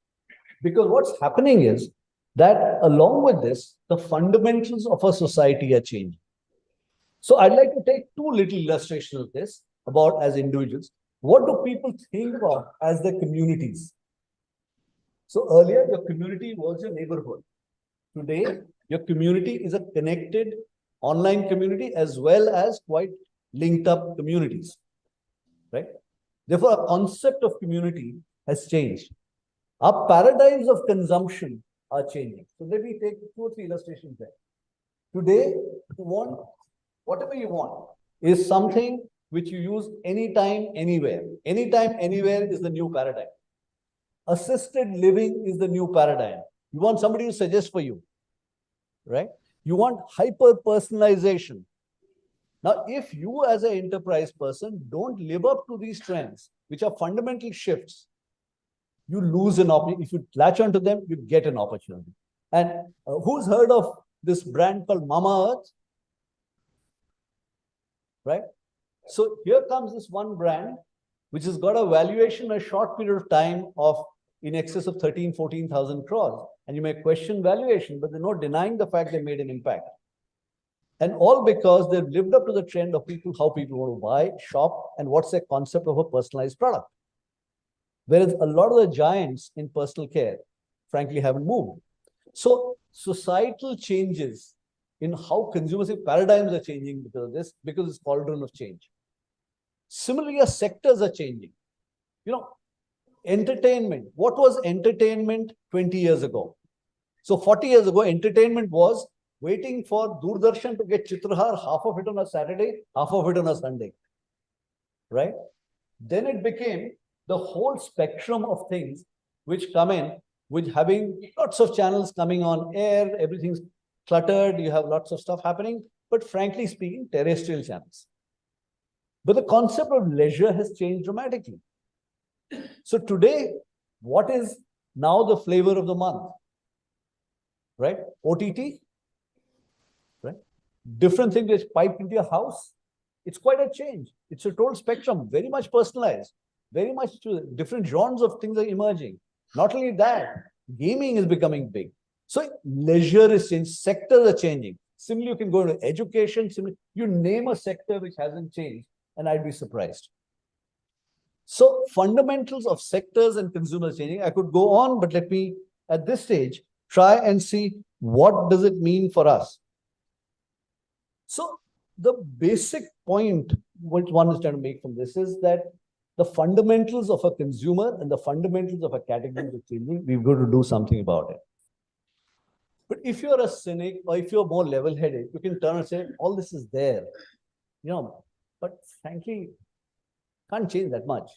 Because what's happening is that along with this, the fundamentals of our society are changing. So I'd like to take two little illustrations of this about as individuals. What do people think of as their communities? So earlier, your community was your neighborhood. Today, your community is a connected online community as well as quite linked up communities, right? Therefore, our concept of community has changed. Our paradigms of consumption are changing. So let me take 2 or 3 illustrations there. Today, you want whatever you want is something which you use anytime, anywhere. Anytime, anywhere is the new paradigm. Assisted living is the new paradigm. You want somebody to suggest for you, right? You want hyper-personalization. Now, if you as an enterprise person don't live up to these trends, which are fundamental shifts, you lose an opportunity. If you latch onto them, you get an opportunity. And who's heard of this brand called Mama Earth? Right? So here comes this one brand, which has got a valuation in a short period of time of in excess of 13, 14,000 crores. And you may question valuation, but there's no denying the fact they made an impact. And all because they've lived up to the trend of people, how people want to buy, shop, and what's their concept of a personalized product. Whereas a lot of the giants in personal care, frankly, haven't moved. So societal changes in how consumers' paradigms are changing because of this, because it's cauldron of change. Similarly, our sectors are changing. You know, entertainment. What was entertainment 20 years ago? So 40 years ago, entertainment was waiting for Doordarshan to get Chitrahar, half of it on a Saturday, half of it on a Sunday. Right? Then it became the whole spectrum of things which come in with having lots of channels coming on air, everything's cluttered, you have lots of stuff happening, but frankly speaking, terrestrial channels. But the concept of leisure has changed dramatically. So today, what is now the flavor of the month? Right? OTT? Right? Different things which piped into your house. It's quite a change. It's a total spectrum, very much personalized, very much to different genres of things are emerging. Not only that, gaming is becoming big. So leisure is changing, sectors are changing. Similarly, you can go into education, similarly, you name a sector which hasn't changed, and I'd be surprised. So fundamentals of sectors and consumers changing. I could go on, but let me, at this stage, try and see what does it mean for us. So the basic point what one is trying to make from this is that the fundamentals of a consumer and the fundamentals of a category are changing. We've got to do something about it. But if you're a cynic or if you're more level-headed, you can turn and say, all this is there, but frankly, can't change that much.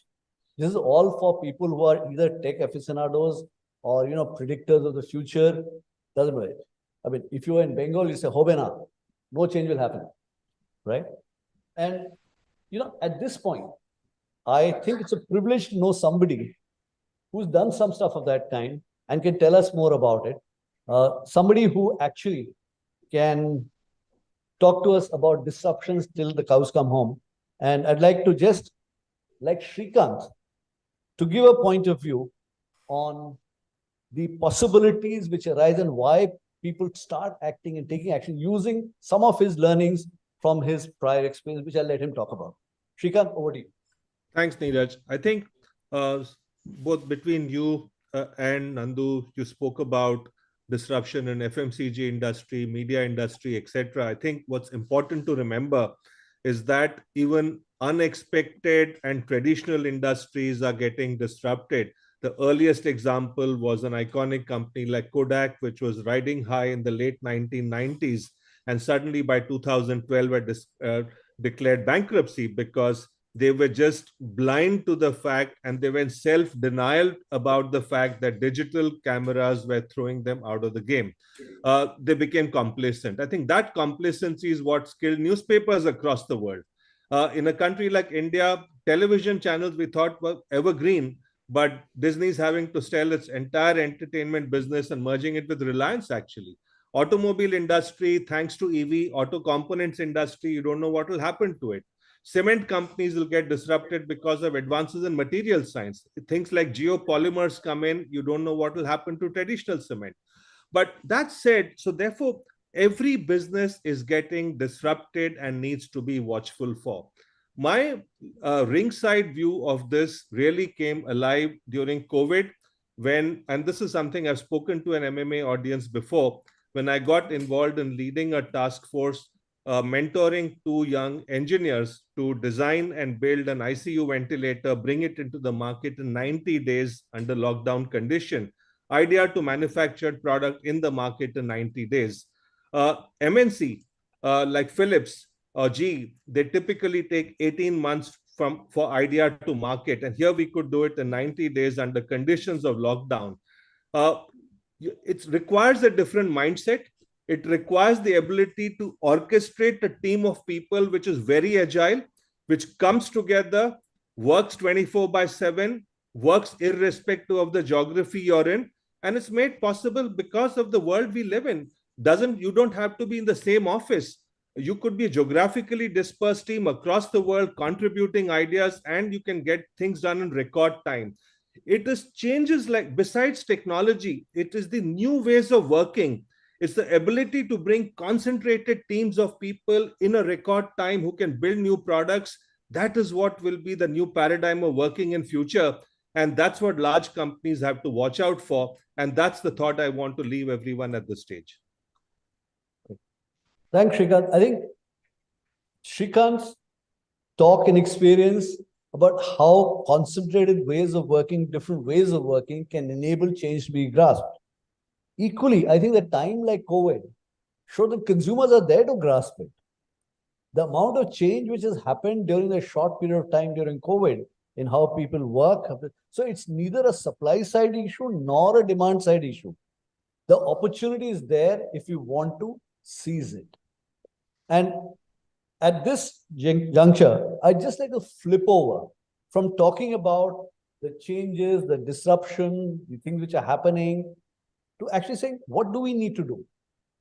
This is all for people who are either tech aficionados or, predictors of the future. Doesn't matter. I mean, if you are in Bengal, you say, Hobena, no change will happen, right? And, at this point, I think it's a privilege to know somebody who's done some stuff of that kind and can tell us more about it. Somebody who actually can talk to us about disruptions till the cows come home. And I'd like to just, like Srikant, to give a point of view on the possibilities which arise and why people start acting and taking action using some of his learnings from his prior experience, which I'll let him talk about. Srikant, over to you. Thanks, Neeraj. I think both between you and Nandu, you spoke about disruption in FMCG industry, media industry, etc. I think what's important to remember is that even unexpected and traditional industries are getting disrupted. The earliest example was an iconic company like Kodak, which was riding high in the late 1990s, and suddenly by 2012 had declared bankruptcy because they were just blind to the fact, and they were in self-denial about the fact that digital cameras were throwing them out of the game. They became complacent. I think that complacency is what killed newspapers across the world. In a country like India, television channels we thought were evergreen, but Disney's having to sell its entire entertainment business and merging it with Reliance, actually. Automobile industry, thanks to EV, auto components industry, you don't know what will happen to it. Cement companies will get disrupted because of advances in material science. Things like geopolymers come in, you don't know what will happen to traditional cement. But that said, so therefore, every business is getting disrupted and needs to be watchful for. My ringside view of this really came alive during COVID when, and this is something I've spoken to an MMA audience before, when I got involved in leading a task force mentoring two young engineers to design and build an ICU ventilator, bring it into the market in 90 days under lockdown condition. Idea to manufactured product in the market in 90 days. MNC like Philips or GE, they typically take 18 months for idea to market. And here we could do it in 90 days under conditions of lockdown. It requires a different mindset. It requires the ability to orchestrate a team of people which is very agile, which comes together, works 24/7, works irrespective of the geography you're in. And it's made possible because of the world we live in. You don't have to be in the same office. You could be a geographically dispersed team across the world contributing ideas, and you can get things done in record time. It is changes like, besides technology, it is the new ways of working. It's the ability to bring concentrated teams of people in a record time who can build new products. That is what will be the new paradigm of working in future. And that's what large companies have to watch out for. And that's the thought I want to leave everyone at this stage. Thanks, Srikant. I think Srikant's talk and experience about how concentrated ways of working, different ways of working can enable change to be grasped. Equally, I think that time like COVID showed that consumers are there to grasp it. The amount of change which has happened during a short period of time during COVID in how people work. So it's neither a supply side issue nor a demand side issue. The opportunity is there if you want to seize it. And at this juncture, I'd just like to flip over from talking about the changes, the disruption, the things which are happening, to actually saying, what do we need to do?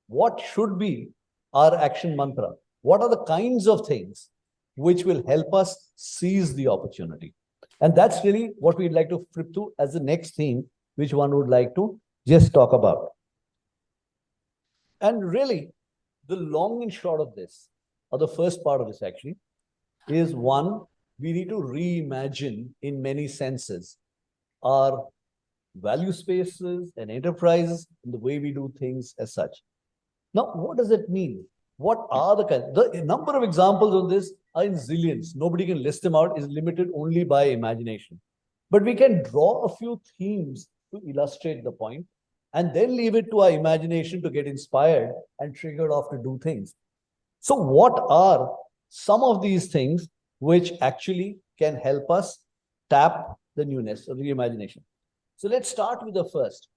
What should be our action mantra? What are the kinds of things which will help us seize the opportunity. And that's really what we'd like to flip to as the next theme, which one would like to just talk about. And really, the long and short of this, or the first part of this actually, is one, we need to reimagine in many senses our value spaces and enterprises and the way we do things as such. Now, what does it mean? What are the number of examples of this are in zillions. Nobody can list them out, is limited only by imagination. But we can draw a few themes to illustrate the point and then leave it to our imagination to get inspired and triggered off to do things. So what are some of these things which actually can help us tap the newness of the imagination? So let's start with the first.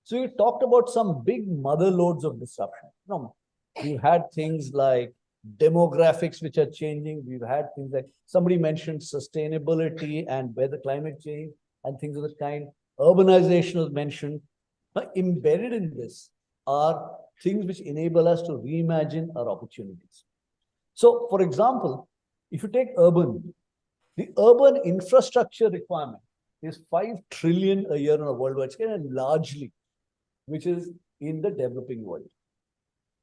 So you talked about some big mother loads of disruption. No, we've had things like demographics which are changing. We've had things like somebody mentioned sustainability and weather, climate change and things of that kind. Urbanization was mentioned. But embedded in this are things which enable us to reimagine our opportunities. So, for example, if you take urban, the urban infrastructure requirement is 5 trillion a year on a worldwide scale, and largely, which is in the developing world.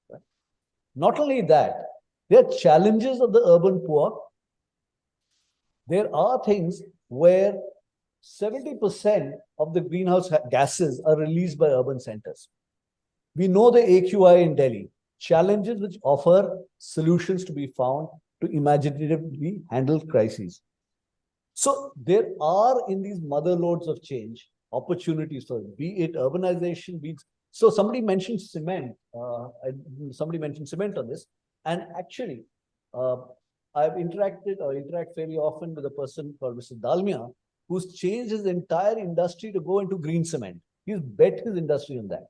Right? Not only that, there are challenges of the urban poor. There are things where 70% of the greenhouse gases are released by urban centers. We know the AQI in Delhi, challenges which offer solutions to be found to imaginatively handle crises. So there are in these mother loads of change opportunities for it, be it urbanization, be it, so somebody mentioned cement. Somebody mentioned cement on this, and actually, I've interact fairly often with a person called Mr. Dalmia, who's changed his entire industry to go into green cement. He's bet his industry on that,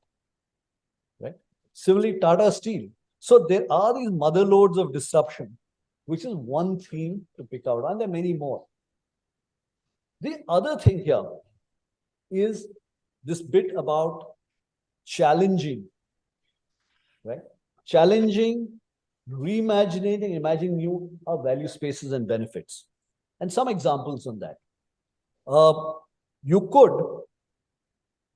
right? Similarly, Tata Steel. So there are these mother loads of disruption, which is one theme to pick out, and there are many more. The other thing here is this bit about challenging, right? Challenging, reimagining, and imagining new value spaces and benefits. And some examples on that. You could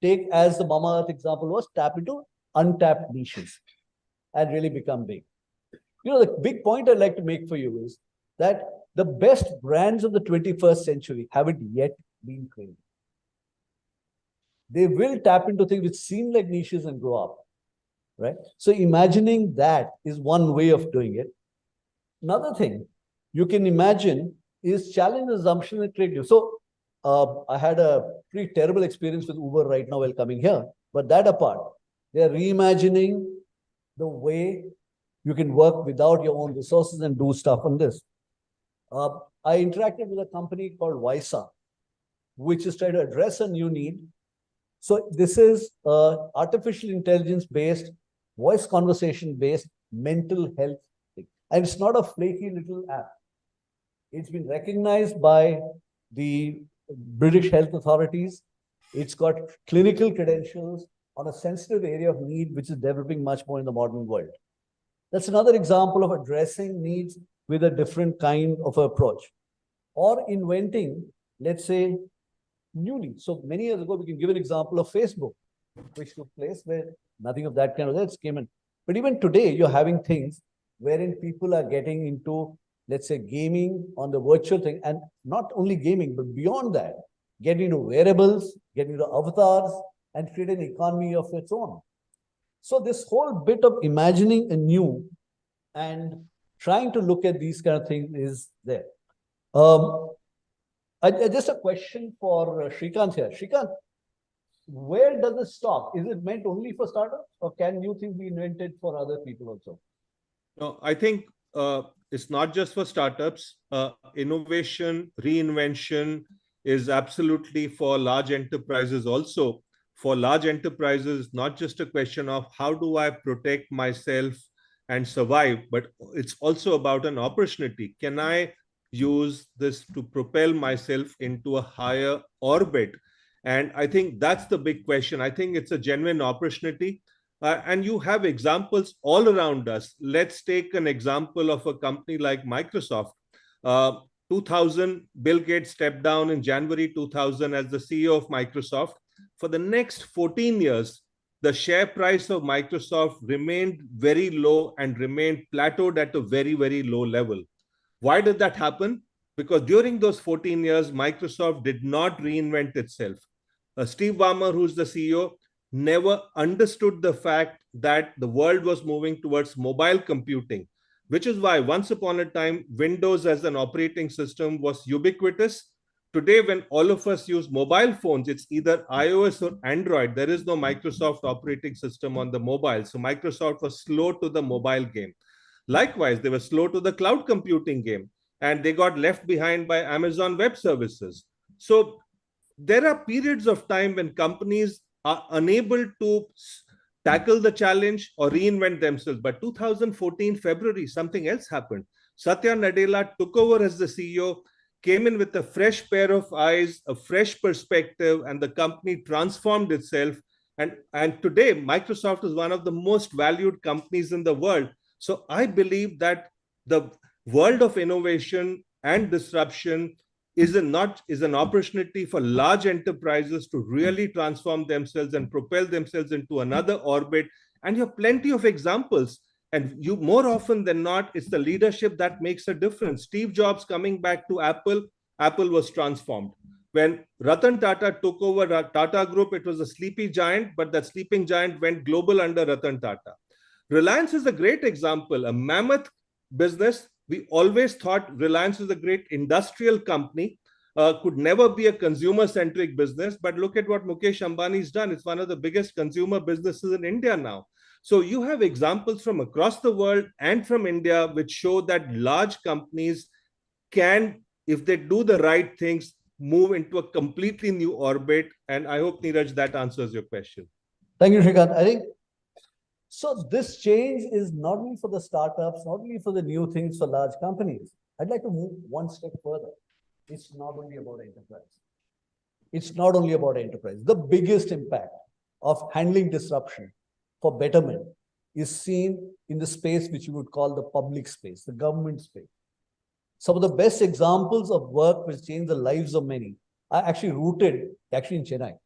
take, as the Mama Earth example was, tap into untapped niches and really become big. You know, the big point I'd like to make for you is that the best brands of the 21st century haven't yet been created. They will tap into things which seem like niches and grow up, right? So imagining that is one way of doing it. Another thing you can imagine is challenge assumption and trade new. So I had a pretty terrible experience with Uber right now while coming here, but that apart, they're reimagining the way you can work without your own resources and do stuff on this. I interacted with a company called Visa, which is trying to address a new need. So this is artificial intelligence-based, voice conversation-based mental health thing. And it's not a flaky little app. It's been recognized by the British health authorities. It's got clinical credentials on a sensitive area of need, which is developing much more in the modern world. That's another example of addressing needs with a different kind of approach. Or inventing, let's say, new needs. So many years ago, we can give an example of Facebook, which took place where nothing of that kind of that came in. But even today, you're having things wherein people are getting into, let's say, gaming on the virtual thing, and not only gaming, but beyond that, getting into wearables, getting into avatars, and create an economy of its own. So this whole bit of imagining anew and trying to look at these kind of things is there. Just a question for Srikant here. Srikant, where does it stop? Is it meant only for startups, or can new things be invented for other people also? No, I think it's not just for startups. Innovation, reinvention is absolutely for large enterprises also. For large enterprises, not just a question of how do I protect myself and survive, but it's also about an opportunity. Can I use this to propel myself into a higher orbit? And I think that's the big question. I think it's a genuine opportunity. And you have examples all around us. Let's take an example of a company like Microsoft. 2000, Bill Gates stepped down in January 2000 as the CEO of Microsoft. For the next 14 years, the share price of Microsoft remained very low and remained plateaued at a very, very low level. Why did that happen? Because during those 14 years, Microsoft did not reinvent itself. Steve Ballmer, who's the CEO, never understood the fact that the world was moving towards mobile computing, which is why once upon a time, Windows as an operating system was ubiquitous. Today, when all of us use mobile phones, it's either iOS or Android. There is no Microsoft operating system on the mobile. So Microsoft was slow to the mobile game. Likewise, they were slow to the cloud computing game, and they got left behind by Amazon Web Services. So there are periods of time when companies are unable to tackle the challenge or reinvent themselves. But 2014 February, something else happened. Satya Nadella took over as the CEO, came in with a fresh pair of eyes, a fresh perspective, and the company transformed itself. And today, Microsoft is one of the most valued companies in the world. So I believe that the world of innovation and disruption is an opportunity for large enterprises to really transform themselves and propel themselves into another orbit. And you have plenty of examples. And you, more often than not, it's the leadership that makes a difference. Steve Jobs coming back to Apple, Apple was transformed. When Ratan Tata took over Tata Group, it was a sleepy giant, but that sleeping giant went global under Ratan Tata. Reliance is a great example, a mammoth business. We always thought Reliance is a great industrial company, could never be a consumer-centric business. But look at what Mukesh Ambani's done. It's one of the biggest consumer businesses in India now. So you have examples from across the world and from India, which show that large companies can, if they do the right things, move into a completely new orbit. And I hope, Neeraj, that answers your question. Thank you, Srikant. I think so. This change is not only for the startups, not only for the new things for large companies. I'd like to move one step further. It's not only about enterprise. It's not only about enterprise. The biggest impact of handling disruption for betterment is seen in the space which you would call the public space, the government space. Some of the best examples of work which change the lives of many are actually rooted in Chennai,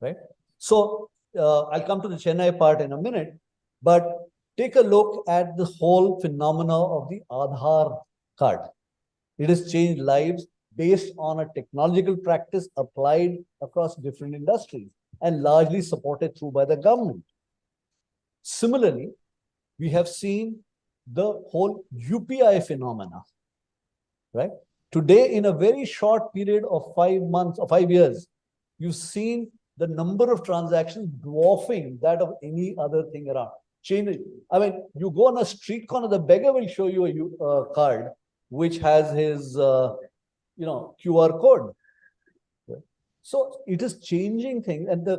right? So I'll come to the Chennai part in a minute, but take a look at the whole phenomena of the Aadhaar card. It has changed lives based on a technological practice applied across different industries and largely supported through by the government. Similarly, we have seen the whole UPI phenomena, right? Today, in a very short period of 5 months or 5 years, you've seen the number of transactions dwarfing that of any other thing around. I mean, you go on a street corner, the beggar will show you a card which has his, QR code. So it is changing things, and the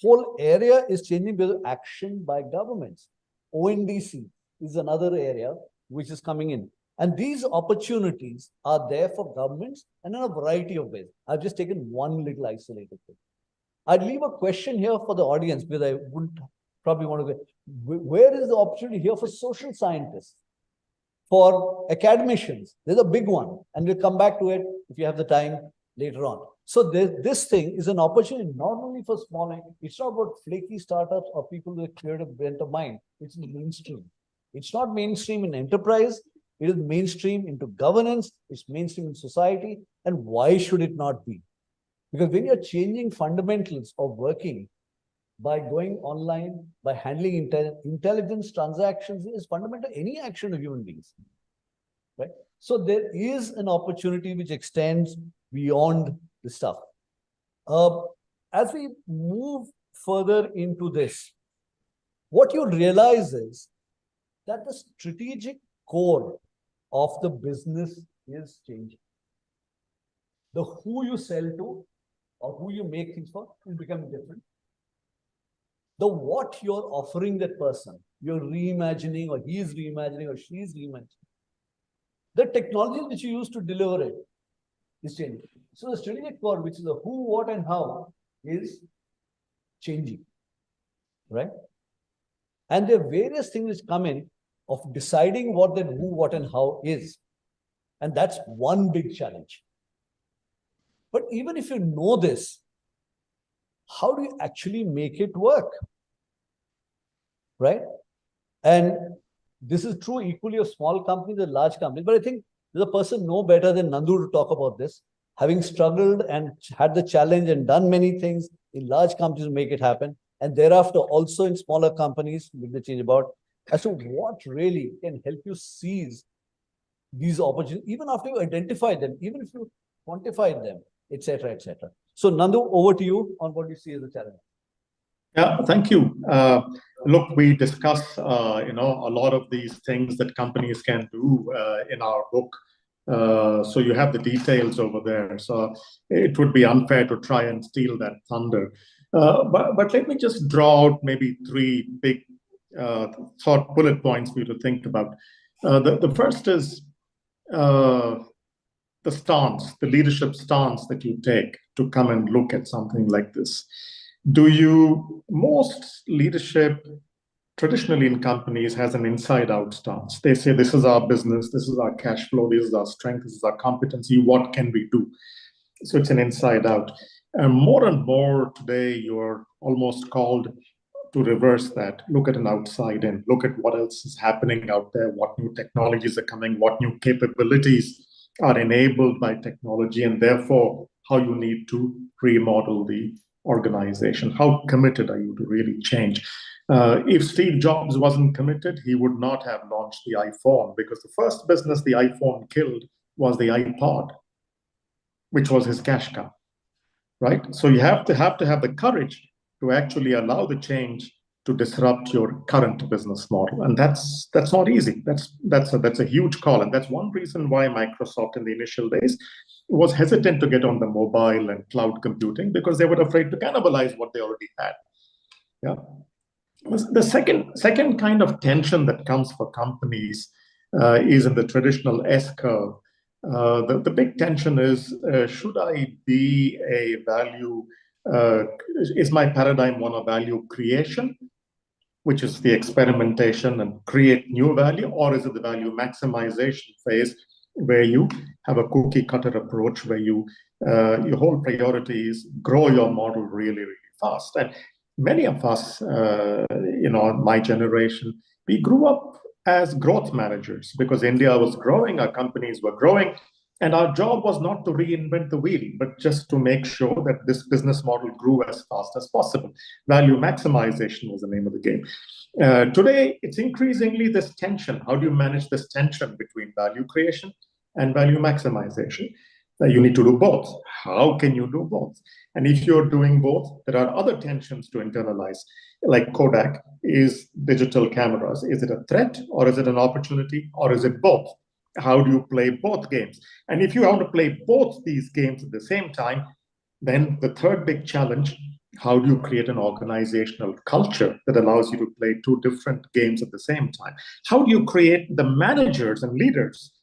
whole area is changing because of action by governments. ONDC is another area which is coming in. And these opportunities are there for governments and in a variety of ways. I've just taken one little isolated thing. I'd leave a question here for the audience because I wouldn't probably want to go. Where is the opportunity here for social scientists, for academicians? There's a big one, and we'll come back to it if you have the time later on. So this thing is an opportunity not only for small, it's not about flaky startups or people with creative bent of mind. It's mainstream. It's not mainstream in enterprise. It is mainstream into governance. It's mainstream in society. And why should it not be? Because when you're changing fundamentals of working by going online, by handling intelligence transactions, is fundamental to any action of human beings, right? So there is an opportunity which extends beyond the stuff. As we move further into this, what you realize is that the strategic core of the business is changing. The who you sell to or who you make things for is becoming different. The what you're offering that person, you're reimagining, or he's reimagining, or she's reimagining. The technology which you use to deliver it is changing. So the strategic core, which is the who, what, and how, is changing, right? And there are various things which come in of deciding what that who, what, and how is. And that's one big challenge. But even if you know this, how do you actually make it work? Right? And this is true equally of small companies and large companies. But I think there's a person no better than Nandu to talk about this, having struggled and had the challenge and done many things in large companies to make it happen. And thereafter, also in smaller companies, make the change about as to what really can help you seize these opportunities, even after you identify them, even if you quantify them, etc., etc. So Nandu, over to you on what you see as a challenge. Yeah, thank you. Look, we discuss, a lot of these things that companies can do in our book. So you have the details over there. So it would be unfair to try and steal that thunder. But let me just draw out maybe three big thought bullet points for you to think about. The first is the stance, the leadership stance that you take to come and look at something like this. Most leadership traditionally in companies has an inside-out stance. They say, this is our business, this is our cash flow, this is our strength, this is our competency, what can we do? So it's an inside-out. And more today, you're almost called to reverse that. Look at an outside-in. Look at what else is happening out there, what new technologies are coming, what new capabilities are enabled by technology, and therefore how you need to remodel the organization. How committed are you to really change? If Steve Jobs wasn't committed, he would not have launched the iPhone, because the first business the iPhone killed was the iPod, which was his cash cow, right? So you have to have the courage to actually allow the change to disrupt your current business model, and that's not easy. That's a huge call, and that's one reason why Microsoft in the initial days was hesitant to get on the mobile and cloud computing, because they were afraid to cannibalize what they already had. Yeah. The second kind of tension that comes for companies is in the traditional S curve. The big tension is, should I be a value, is my paradigm one of value creation, which is the experimentation and create new value, or is it the value maximization phase, where you have a cookie cutter approach, where your whole priority is grow your model really, really fast? And many of us, my generation, we grew up as growth managers because India was growing, our companies were growing, and our job was not to reinvent the wheel, but just to make sure that this business model grew as fast as possible. Value maximization was the name of the game. Today, it's increasingly this tension. How do you manage this tension between value creation and value maximization? You need to do both. How can you do both? And if you're doing both, there are other tensions to internalize. Like Kodak is digital cameras. Is it a threat, or is it an opportunity, or is it both? How do you play both games? And if you want to play both these games at the same time, then the third big challenge, how do you create an organizational culture that allows you to play two different games at the same time? How do you create the managers and leaders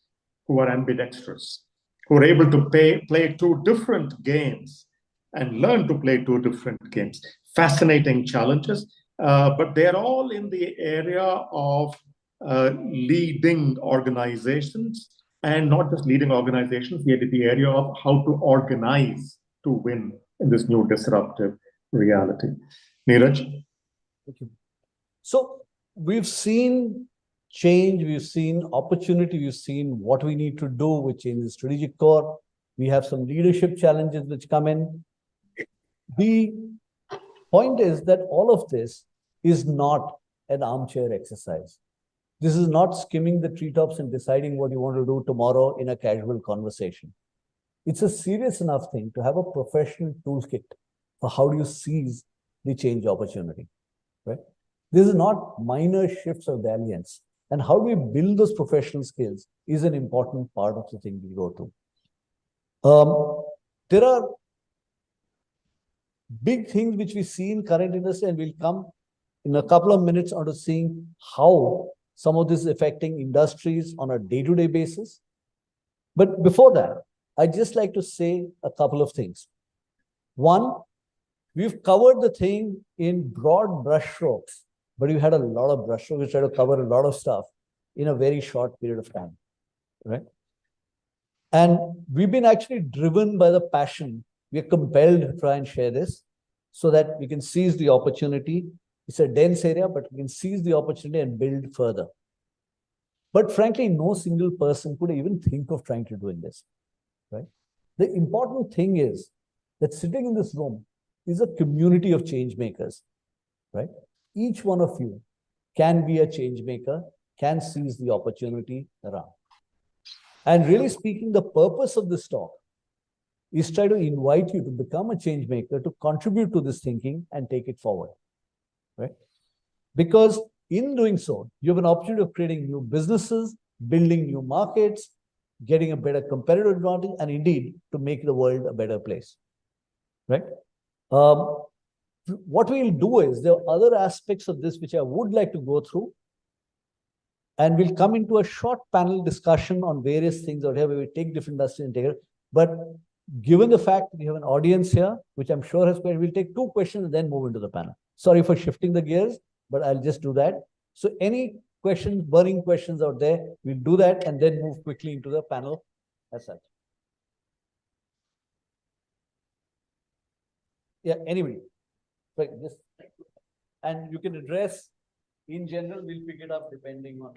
who are ambidextrous, who are able to play two different games and learn to play two different games? Fascinating challenges, but they're all in the area of leading organizations, and not just leading organizations, yet in the area of how to organize to win in this new disruptive reality. Neeraj? Thank you. So we've seen change, we've seen opportunity, we've seen what we need to do, which changes the strategic core. We have some leadership challenges which come in. The point is that all of this is not an armchair exercise. This is not skimming the treetops and deciding what you want to do tomorrow in a casual conversation. It's a serious enough thing to have a professional toolkit for how do you seize the change opportunity, right? This is not minor shifts of the alliance. And how do we build those professional skills is an important part of the thing we go to. There are big things which we see in current industry, and we'll come in a couple of minutes onto seeing how some of this is affecting industries on a day-to-day basis. But before that, I'd just like to say a couple of things. One, we've covered the thing in broad brushstrokes, but we've had a lot of brushstrokes. We try to cover a lot of stuff in a very short period of time, right? And we've been actually driven by the passion. We are compelled to try and share this so that we can seize the opportunity. It's a dense area, but we can seize the opportunity and build further. But frankly, no single person could even think of trying to do this, right? The important thing is that sitting in this room is a community of change makers, right? Each one of you can be a change maker, can seize the opportunity around. And really speaking, the purpose of this talk is try to invite you to become a change maker, to contribute to this thinking and take it forward, right? Because in doing so, you have an opportunity of creating new businesses, building new markets, getting a better competitive advantage, and indeed to make the world a better place, right? What we'll do is there are other aspects of this which I would like to go through, and we'll come into a short panel discussion on various things or whatever. We take different industries and take it. But given the fact that we have an audience here, which I'm sure has questions, we'll take 2 questions and then move into the panel. Sorry for shifting the gears, but I'll just do that. So any questions, burning questions out there, we'll do that and then move quickly into the panel as such. Yeah, anybody? Right, just, and you can address in general, we'll pick it up depending on.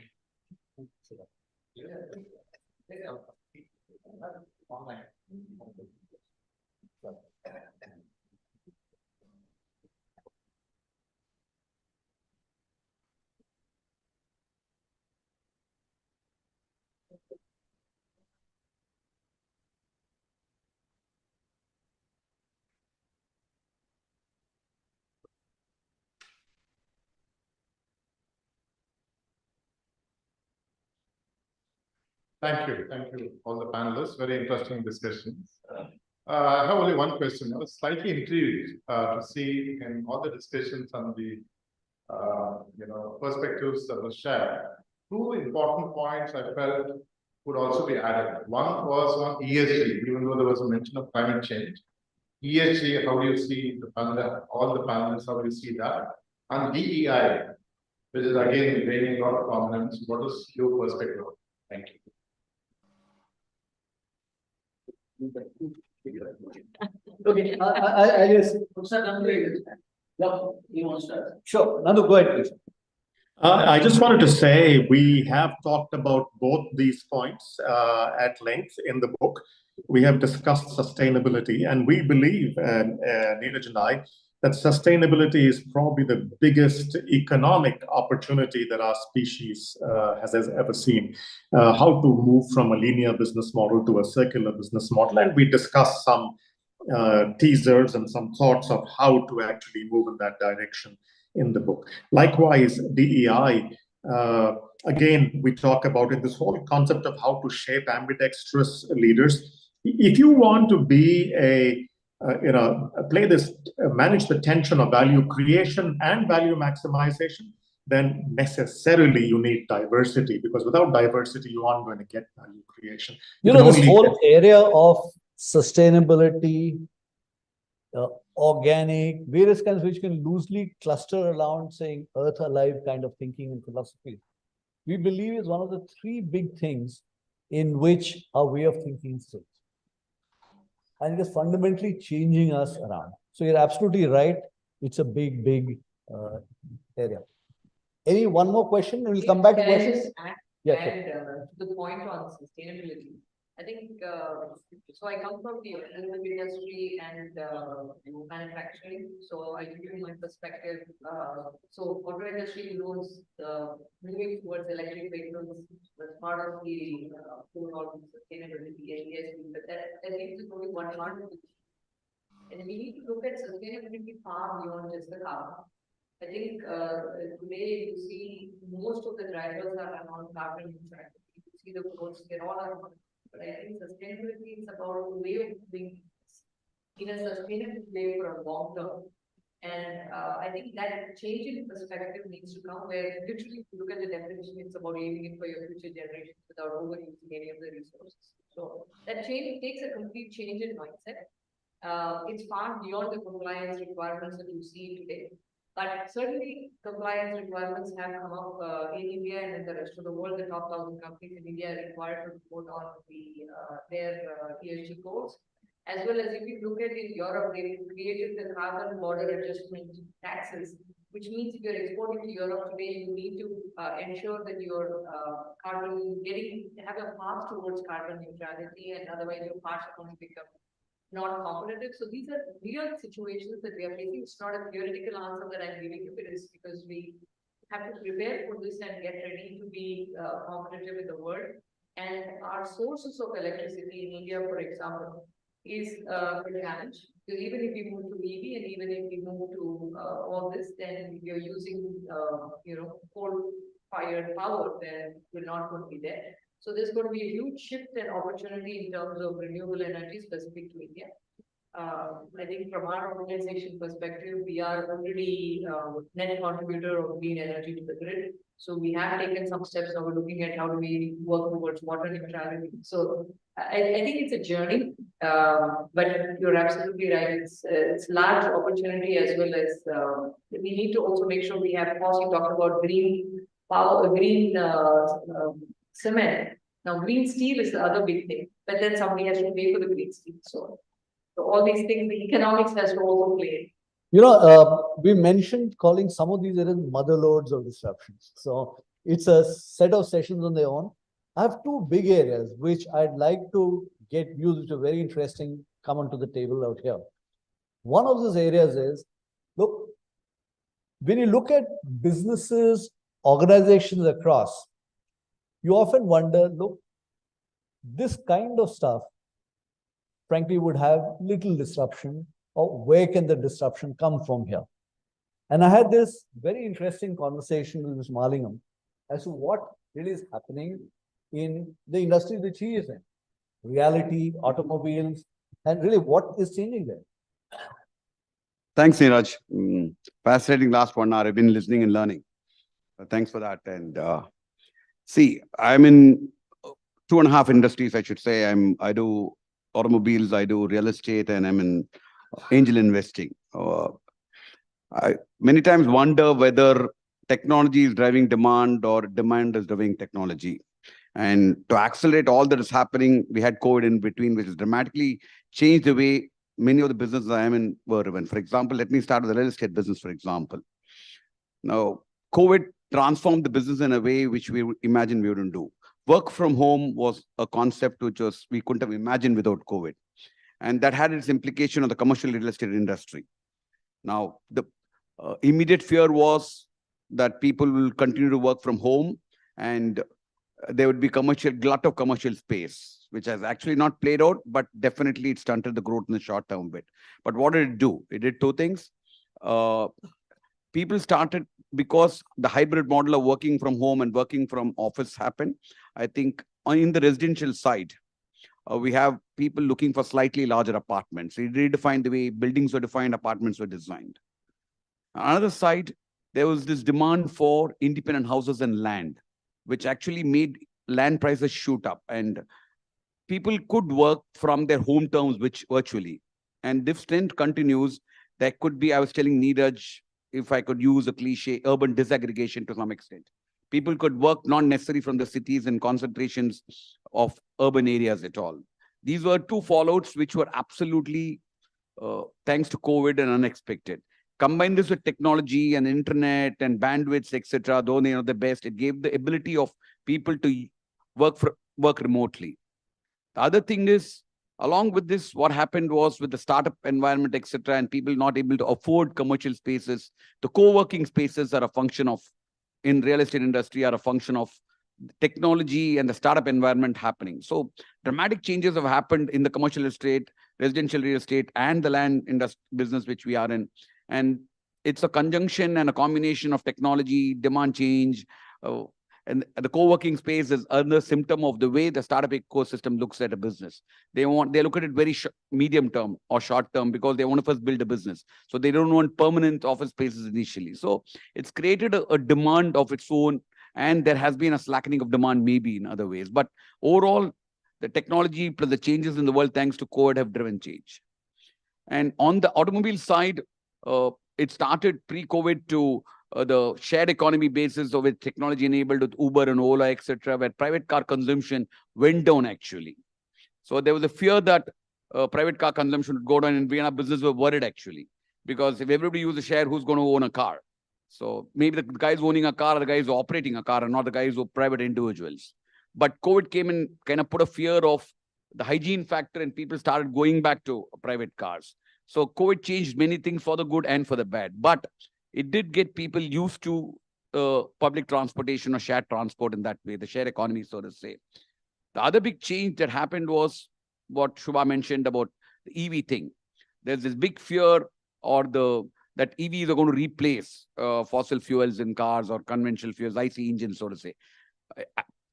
Thank you. Thank you, all the panelists. Very interesting discussions. I have only one question. I was slightly intrigued to see in all the discussions on the perspectives that were shared. 2 important points I felt would also be added. One was on ESG, even though there was a mention of climate change. ESG, how do you see the panel, all the panels, how do you see that? And DEI, which is again gaining a lot of prominence. What is your perspective? Thank you. Okay, I guess. Sure, Nandu, go ahead, please. I just wanted to say we have talked about both these points at length in the book. We have discussed sustainability, and we believe, Neeraj and I, that sustainability is probably the biggest economic opportunity that our species has ever seen. How to move from a linear business model to a circular business model, and we discussed some teasers and some thoughts of how to actually move in that direction in the book. Likewise, DEI, again, we talk about in this whole concept of how to shape ambidextrous leaders. If you want to be manage the tension of value creation and value maximization, then necessarily you need diversity, because without diversity, you aren't going to get value creation. This whole area of sustainability, organic, various kinds which can loosely cluster around saying earth alive kind of thinking and philosophy, we believe is one of the 3 big things in which our way of thinking sits. And it is fundamentally changing us around. So you're absolutely right. It's a big, big area. Any one more question? We'll come back to questions. To the point on sustainability, I think, so I come from the automotive industry and manufacturing. So I give you my perspective. So auto industry knows moving towards electric vehicles was part of the overall sustainability and but that leaves only one part of it. And we need to look at sustainability far beyond just the car. I think today you see most of the drivers are non-carbon neutral. You see the roads, they're all around. But I think sustainability is about a way of doing things in a sustainable way for a long term. And I think that change in perspective needs to come where literally if you look at the definition, it's about leaving it for your future generations without overusing any of the resources. So that change takes a complete change in mindset. It's far beyond the compliance requirements that you see today. But certainly compliance requirements have come up in India and in the rest of the world. The top 1,000 companies in India are required to report on their ESG goals. As well as if you look at in Europe, they created the carbon border adjustment taxes, which means if you're exporting to Europe today, you need to ensure that your carbon have a path towards carbon neutrality, and otherwise your parts are going to become not competitive. So these are real situations that we are facing. It's not a theoretical answer that I'm giving you. It is because we have to prepare for this and get ready to be competitive in the world. And our sources of electricity in India, for example, is a challenge. Because even if we move to EV and even if we move to all this, then you're using, coal-fired power, then we're not going to be there. So there's going to be a huge shift and opportunity in terms of renewable energy specific to India. I think from our organization perspective, we are already net contributor of green energy to the grid. So we have taken some steps. Now we're looking at how do we work towards water neutrality. So I think it's a journey, but you're absolutely right. It's large opportunity as well as we need to also make sure we have cost. You talked about green power, green cement. Now green steel is the other big thing, but then somebody has to pay for the green steel. So all these things, the economics has to also play. We mentioned calling some of these areas mother loads of disruptions. So it's a set of sessions on their own. I have two big areas which I'd like to get views which are very interesting come onto the table out here. One of those areas is, look, when you look at businesses, organizations across, you often wonder, look, this kind of stuff, frankly, would have little disruption, or where can the disruption come from here? And I had this very interesting conversation with Mr. Mahalingam as to what really is happening in the industry which he is in. Reality, automobiles, and really what is changing there. Thanks, Neeraj. Fascinating last 1 hour. I've been listening and learning. Thanks for that. And see, I'm in 2.5 industries, I should say. I do automobiles, I do real estate, and I'm in angel investing. I many times wonder whether technology is driving demand or demand is driving technology. And to accelerate all that is happening, we had COVID in between, which has dramatically changed the way many of the businesses I am in were run. For example, let me start with the real estate business, for example. Now, COVID transformed the business in a way which we imagined we wouldn't do. Work from home was a concept which we couldn't have imagined without COVID. And that had its implication on the commercial real estate industry. Now, the immediate fear was that people will continue to work from home and there would be glut of commercial space, which has actually not played out, but definitely it stunted the growth in the short term bit. But what did it do? It did two things. People started, because the hybrid model of working from home and working from office happened, I think in the residential side, we have people looking for slightly larger apartments. It redefined the way buildings were defined, apartments were designed. On the other side, there was this demand for independent houses and land, which actually made land prices shoot up. And people could work from their hometowns, which virtually. And this trend continues. There could be, I was telling Neeraj, if I could use a cliche, urban disaggregation to some extent. People could work not necessarily from the cities and concentrations of urban areas at all. These were two fallouts which were absolutely, thanks to COVID, and unexpected. Combine this with technology and internet and bandwidths, etc., though they are the best, it gave the ability of people to work remotely. The other thing is, along with this, what happened was with the startup environment, etc., and people not able to afford commercial spaces, the co-working spaces are a function of, in real estate industry, are a function of technology and the startup environment happening. So dramatic changes have happened in the commercial estate, residential real estate, and the land industry business which we are in. And it's a conjunction and a combination of technology, demand change, and the co-working space is another symptom of the way the startup ecosystem looks at a business. They look at it very medium term or short term because they want to first build a business. So they don't want permanent office spaces initially. So it's created a demand of its own, and there has been a slackening of demand maybe in other ways. But overall, the technology plus the changes in the world thanks to COVID have driven change. And on the automobile side, it started pre-COVID to the shared economy basis of it, technology enabled with Uber and Ola, etc., where private car consumption went down actually. So there was a fear that private car consumption would go down, and we in our business were worried actually. Because if everybody uses a share, who's going to own a car? So maybe the guys owning a car are the guys who are operating a car and not the guys who are private individuals. But COVID came and kind of put a fear of the hygiene factor, and people started going back to private cars. So COVID changed many things for the good and for the bad. But it did get people used to public transportation or shared transport in that way, the share economy, so to say. The other big change that happened was what Shuba mentioned about the EV thing. There's this big fear or that EVs are going to replace fossil fuels in cars or conventional fuels, IC engines, so to say.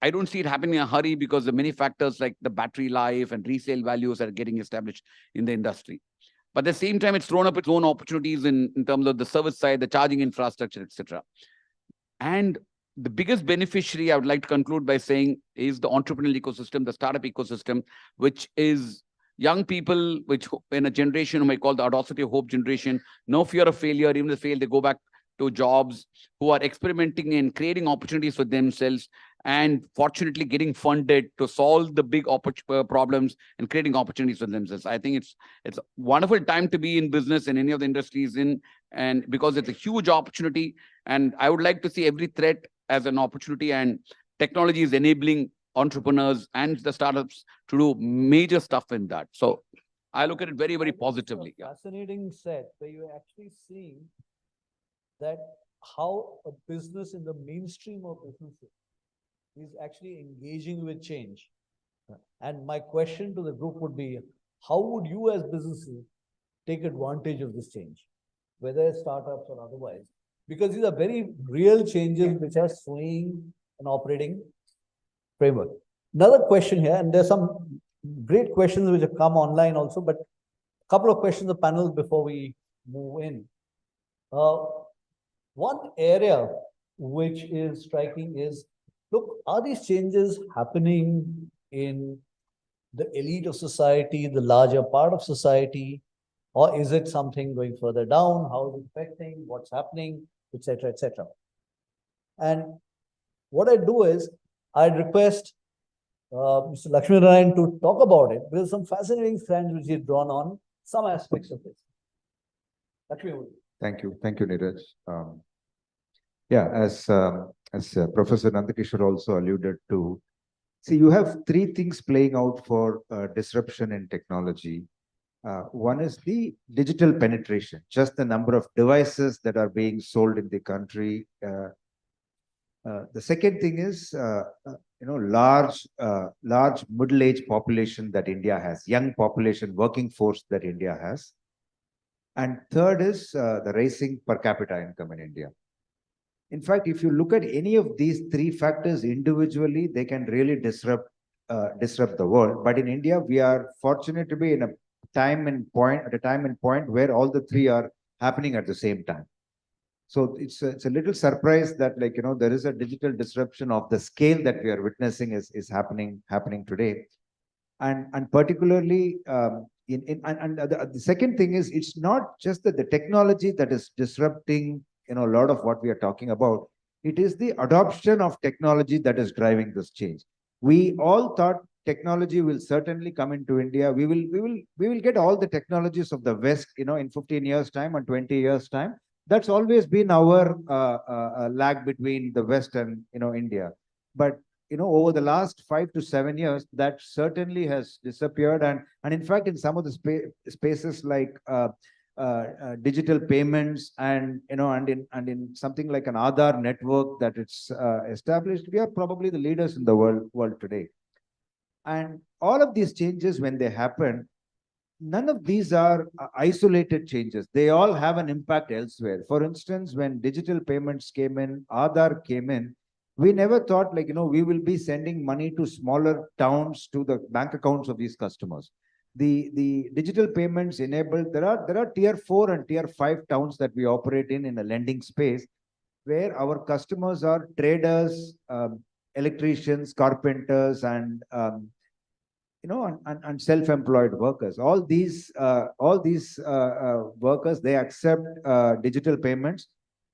I don't see it happening in a hurry because the many factors like the battery life and resale values are getting established in the industry. But at the same time, it's thrown up its own opportunities in terms of the service side, the charging infrastructure, etc. And the biggest beneficiary, I would like to conclude by saying, is the entrepreneurial ecosystem, the startup ecosystem, which is young people, which in a generation whom I call the audacity of hope generation, no fear of failure. Even if they fail, they go back to jobs, who are experimenting and creating opportunities for themselves, and fortunately getting funded to solve the big problems and creating opportunities for themselves. I think it's a wonderful time to be in business in any of the industries and because it's a huge opportunity. And I would like to see every threat as an opportunity, and technology is enabling entrepreneurs and the startups to do major stuff in that. So I look at it very, very positively. Yeah. Fascinating set where you're actually seeing that how a business in the mainstream of businesses is actually engaging with change. And my question to the group would be, how would you as businesses take advantage of this change, whether it's startups or otherwise? Because these are very real changes which are swaying an operating framework. Another question here, and there's some great questions which have come online also, but a couple of questions of panel before we move in. One area which is striking is, look, are these changes happening in the elite of society, the larger part of society, or is it something going further down? How is it affecting? What's happening, etc., etc. And what I do is I request Mr. Lakshminarayanan to talk about it. There's some fascinating strands which he's drawn on some aspects of this. Lakshmi. Thank you, Neeraj. As Professor Nandkishore also alluded to, see, you have three things playing out for disruption in technology. One is the digital penetration, just the number of devices that are being sold in the country. The second thing is, large middle-aged population that India has, young population, working force that India has. And third is the rising per capita income in India. In fact, if you look at any of these three factors individually, they can really disrupt the world. But in India, we are fortunate to be in a time and point where all the three are happening at the same time. So it's a little surprise that, there is a digital disruption of the scale that we are witnessing is happening today. And particularly the second thing is, it's not just that the technology that is disrupting a lot of what we are talking about. It is the adoption of technology that is driving this change. We all thought technology will certainly come into India. We will get all the technologies of the West, in 15 years time and 20 years time. That's always been our lag between the West and India. But over the last 5 to 7 years, that certainly has disappeared. And in fact, in some of the spaces like digital payments and in something like an Aadhaar network that it's established, we are probably the leaders in the world today. And all of these changes, when they happen, none of these are isolated changes. They all have an impact elsewhere. For instance, when digital payments came in, Aadhaar came in, we never thought we will be sending money to smaller towns to the bank accounts of these customers. The digital payments enabled, there are tier 4 and tier 5 towns that we operate in a lending space, where our customers are traders, electricians, carpenters, and and self-employed workers. All these workers, they accept digital payments.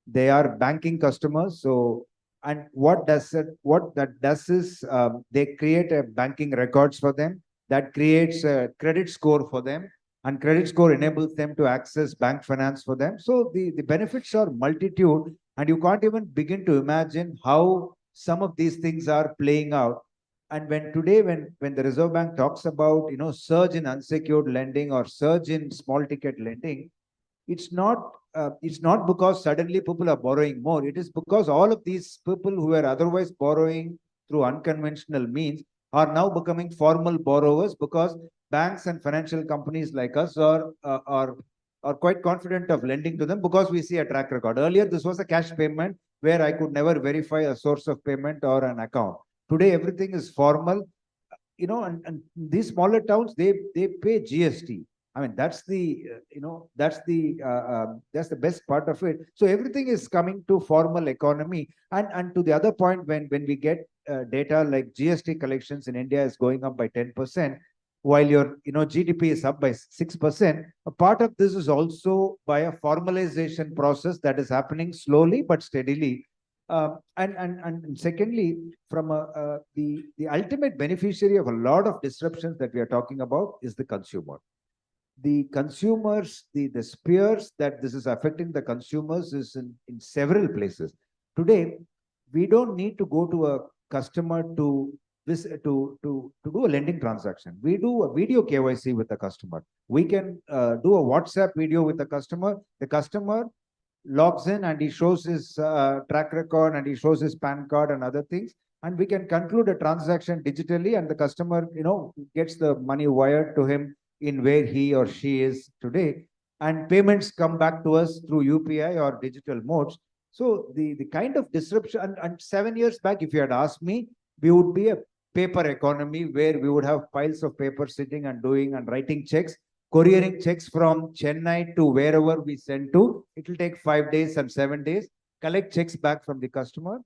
They are banking customers. So, and what that does is they create a banking records for them that creates a credit score for them, and credit score enables them to access bank finance for them. So the benefits are multitude, and you can't even begin to imagine how some of these things are playing out. And when the Reserve Bank talks about surge in unsecured lending or surge in small ticket lending, it's not because suddenly people are borrowing more. It is because all of these people who were otherwise borrowing through unconventional means are now becoming formal borrowers, because banks and financial companies like us are quite confident of lending to them because we see a track record. Earlier, this was a cash payment where I could never verify a source of payment or an account. Today, everything is formal, and these smaller towns, they pay GST. I mean, that's the best part of it. So everything is coming to formal economy. And to the other point, when we get data like GST collections in India is going up by 10%, while your GDP is up by 6%, a part of this is also by a formalization process that is happening slowly but steadily. And secondly, from the ultimate beneficiary of a lot of disruptions that we are talking about is the consumer. The consumers, the spheres that this is affecting the consumers is in several places. Today, we don't need to go to a customer to do a lending transaction. We do a video KYC with the customer. We can do a WhatsApp video with the customer. The customer logs in and he shows his track record and he shows his PAN card and other things, and we can conclude a transaction digitally, and the customer gets the money wired to him in where he or she is today, and payments come back to us through UPI or digital modes. So the kind of disruption, and 7 years back, if you had asked me, we would be a paper economy where we would have piles of paper sitting and doing and writing checks, couriering checks from Chennai to wherever we send to. It will take 5 days and 7 days, collect checks back from the customer.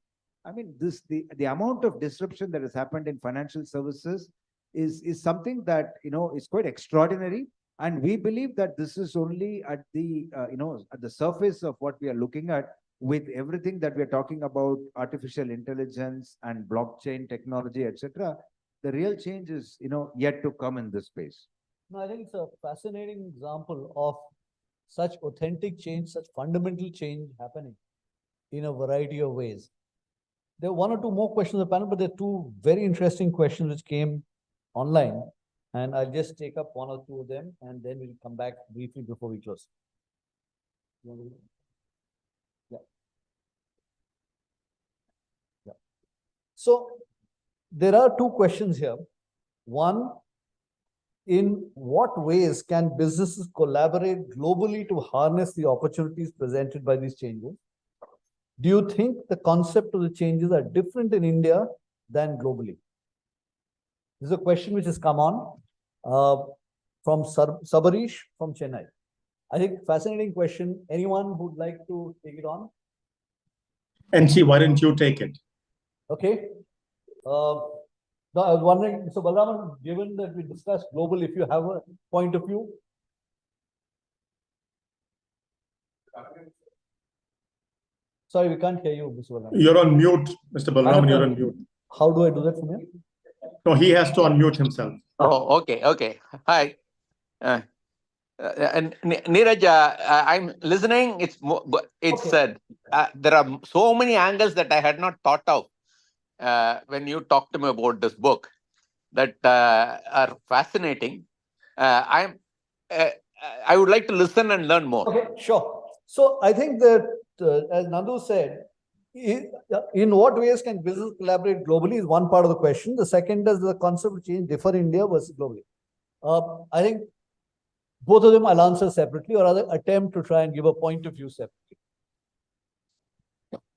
I mean, the amount of disruption that has happened in financial services is something that is quite extraordinary, and we believe that this is only at the at the surface of what we are looking at. With everything that we are talking about, artificial intelligence and blockchain technology, etc., the real change is yet to come in this space. No, I think it's a fascinating example of such authentic change, such fundamental change happening in a variety of ways. There are one or two more questions on the panel, but there are two very interesting questions which came online, and I'll just take up one or two of them, and then we'll come back briefly before we close. Yeah. Yeah. So there are two questions here. One, in what ways can businesses collaborate globally to harness the opportunities presented by these changes? Do you think the concept of the changes are different in India than globally? This is a question which has come on from Sabarish from Chennai. I think fascinating question. Anyone who'd like to take it on? NC, why don't you take it? Okay. No, I was wondering, so Balaraman, given that we discussed global, if you have a point of view? Sorry, we can't hear you, Mr. Balaraman. You're on mute, Mr. Balaraman, you're on mute. How do I do that from here? No, he has to unmute himself. Oh, okay. Hi. And Neeraj, I'm listening. There are so many angles that I had not thought of when you talked to me about this book that are fascinating. I would like to listen and learn more. Okay, sure. So I think that, as Nandu said, in what ways can business collaborate globally is one part of the question. The second, does the concept of change differ in India versus globally? I think both of them I'll answer separately, or rather attempt to try and give a point of view separately.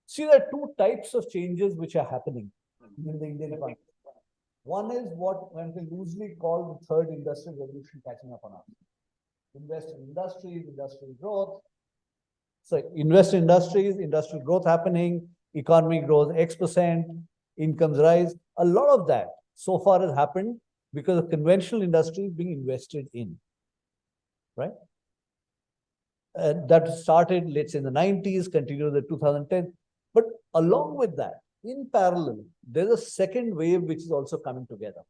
See, there are two types of changes which are happening in the Indian economy. One is what one can loosely call the third industrial revolution catching up on us. Invest in industries, industrial growth. So invest in industries, industrial growth happening, economy grows X%, incomes rise. A lot of that so far has happened because the conventional industry is being invested in, right? That started, let's say, in the 90s, continued in the 2010. But along with that, in parallel, there's a second wave which is also coming together,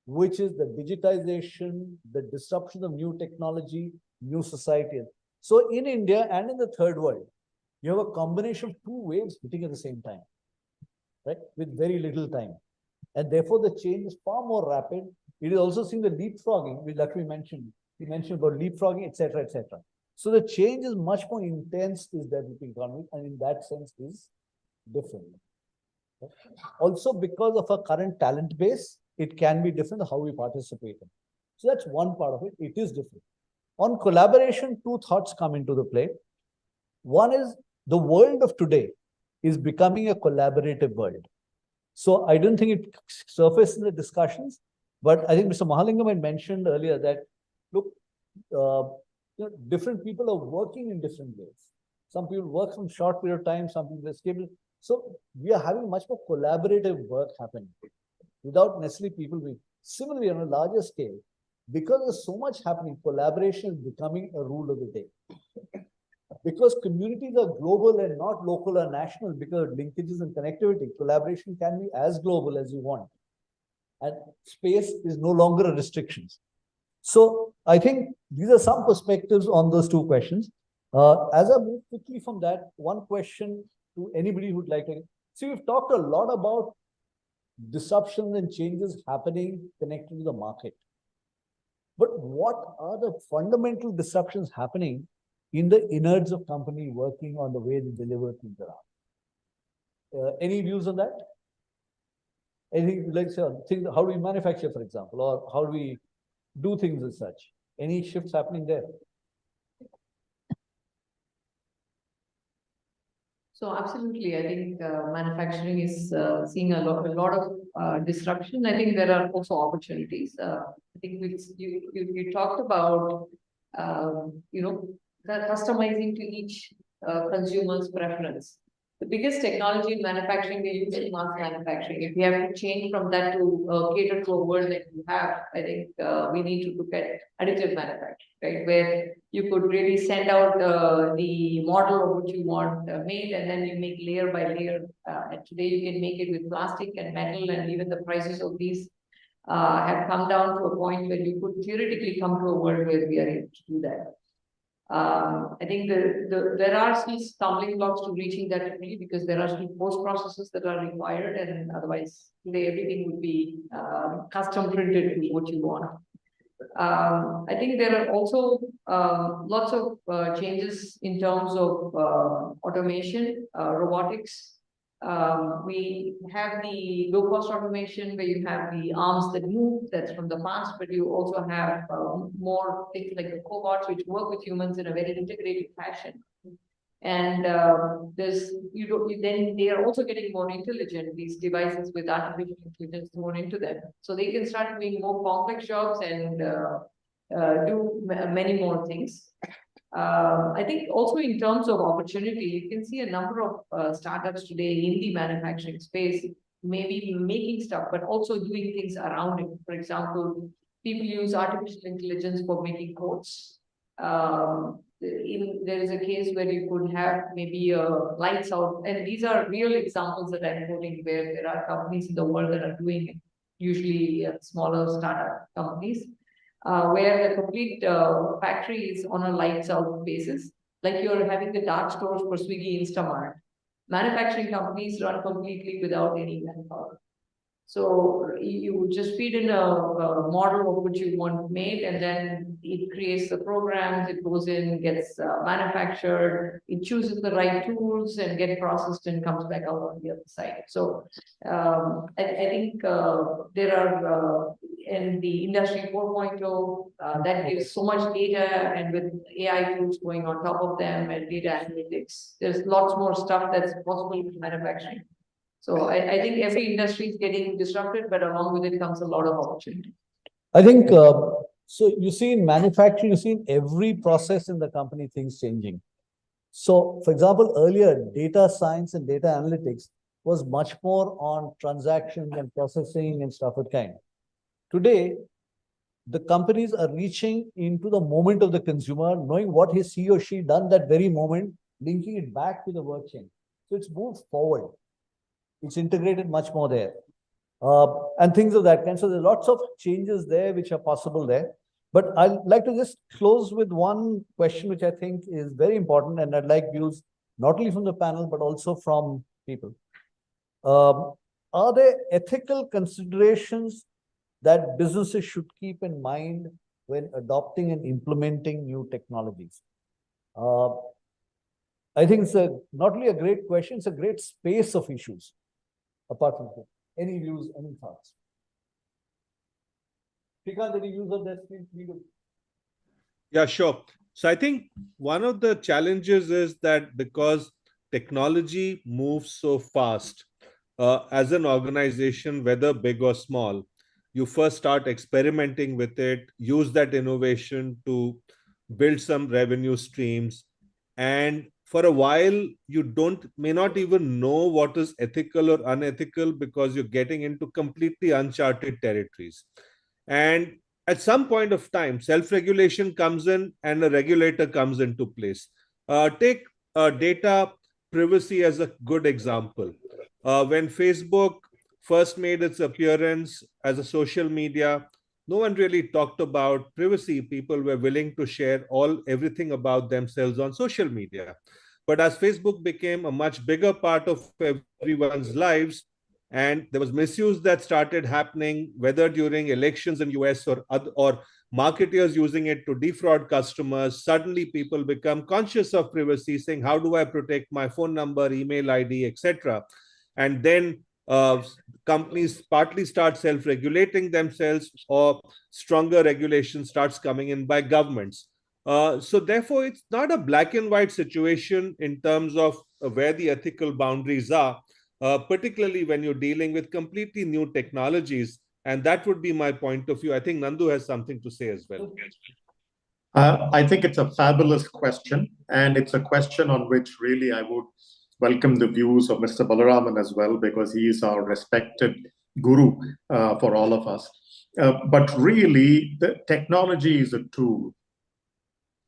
which is the digitization, the disruption of new technology, new society. So in India and in the third world, you have a combination of two waves hitting at the same time, right? With very little time. And therefore, the change is far more rapid. It is also seeing the leapfrogging, which Lakshmi mentioned. He mentioned about leapfrogging, etc., etc. So the change is much more intense is developing economy, and in that sense is different. Also, because of our current talent base, it can be different how we participate in. So that's one part of it. It is different. On collaboration, two thoughts come into the play. One is the world of today is becoming a collaborative world. So I don't think it surfaced in the discussions, but I think Mr. Mahalingam had mentioned earlier that, look, different people are working in different ways. Some people work from short period of time, some people escape. So we are having much more collaborative work happening without necessarily people being. Similarly, on a larger scale, because there's so much happening, collaboration is becoming a rule of the day. Because communities are global and not local or national, because of linkages and connectivity, collaboration can be as global as you want. And space is no longer a restriction. So I think these are some perspectives on those two questions. As I move quickly from that, one question to anybody who'd like to see, we've talked a lot about disruptions and changes happening connected to the market. But what are the fundamental disruptions happening in the innards of company working on the way they deliver things around? Any views on that? Anything like, say, how do we manufacture, for example, or how do we do things as such? Any shifts happening there? So absolutely, I think manufacturing is seeing a lot of disruption. I think there are also opportunities. I think you talked about customizing to each consumer's preference. The biggest technology in manufacturing they use is mass manufacturing. If we have to change from that to cater to a world that you have, I think we need to look at additive manufacturing, right? Where you could really send out the model of what you want made, and then you make layer by layer. And today you can make it with plastic and metal, and even the prices of these have come down to a point where you could theoretically come to a world where we are able to do that. I think there are still stumbling blocks to reaching that degree, because there are still post processes that are required, and otherwise today everything would be custom printed to what you want. I think there are also lots of changes in terms of automation, robotics. We have the low-cost automation where you have the arms that move, that's from the past, but you also have more things like the cobots, which work with humans in a very integrated fashion. And then they are also getting more intelligent, these devices with artificial intelligence thrown into them. So they can start doing more complex jobs and do many more things. I think also in terms of opportunity, you can see a number of startups today in the manufacturing space, maybe making stuff, but also doing things around it. For example, people use artificial intelligence for making codes. There is a case where you could have maybe lights out, and these are real examples that I'm quoting, where there are companies in the world that are doing it, usually smaller startup companies. Where the complete factory is on a lights out basis, like you're having the dark stores for Swiggy, Instamart. Manufacturing companies run completely without any manpower. So you just feed in a model of what you want made, and then it creates the programs, it goes in, gets manufactured, it chooses the right tools and gets processed and comes back out on the other side. So I think there are, in the industry 4.0, that gives so much data, and with AI tools going on top of them and data analytics, there's lots more stuff that's possible with manufacturing. So I think every industry is getting disrupted, but along with it comes a lot of opportunity. I think, so you see in manufacturing, you see in every process in the company, things changing. So for example, earlier data science and data analytics was much more on transactions and processing and stuff of kind. Today, the companies are reaching into the moment of the consumer, knowing what he or she done that very moment, linking it back to the work chain. So it's moved forward. It's integrated much more there. And things of that kind. So there's lots of changes there which are possible there. But I'd like to just close with one question which I think is very important, and I'd like views not only from the panel but also from people. Are there ethical considerations that businesses should keep in mind when adopting and implementing new technologies? I think it's not only a great question, it's a great space of issues. Apart from that, any views, any thoughts? Srikant, any views on that? Yeah, sure. So I think one of the challenges is that because technology moves so fast, as an organization, whether big or small, you first start experimenting with it, use that innovation to build some revenue streams. And for a while, you may not even know what is ethical or unethical because you're getting into completely uncharted territories. And at some point of time, self-regulation comes in and a regulator comes into place. Take data privacy as a good example. When Facebook first made its appearance as a social media, no one really talked about privacy. People were willing to share everything about themselves on social media. But as Facebook became a much bigger part of everyone's lives, and there was misuse that started happening, whether during elections in US or marketers using it to defraud customers, suddenly people become conscious of privacy, saying, how do I protect my phone number, email ID, etc.? And then companies partly start self-regulating themselves, or stronger regulation starts coming in by governments. So therefore, it's not a black and white situation in terms of where the ethical boundaries are, particularly when you're dealing with completely new technologies. And that would be my point of view. I think Nandu has something to say as well. I think it's a fabulous question, and it's a question on which really I would welcome the views of Mr. Balaraman as well, because he is our respected guru for all of us. But really, the technology is a tool.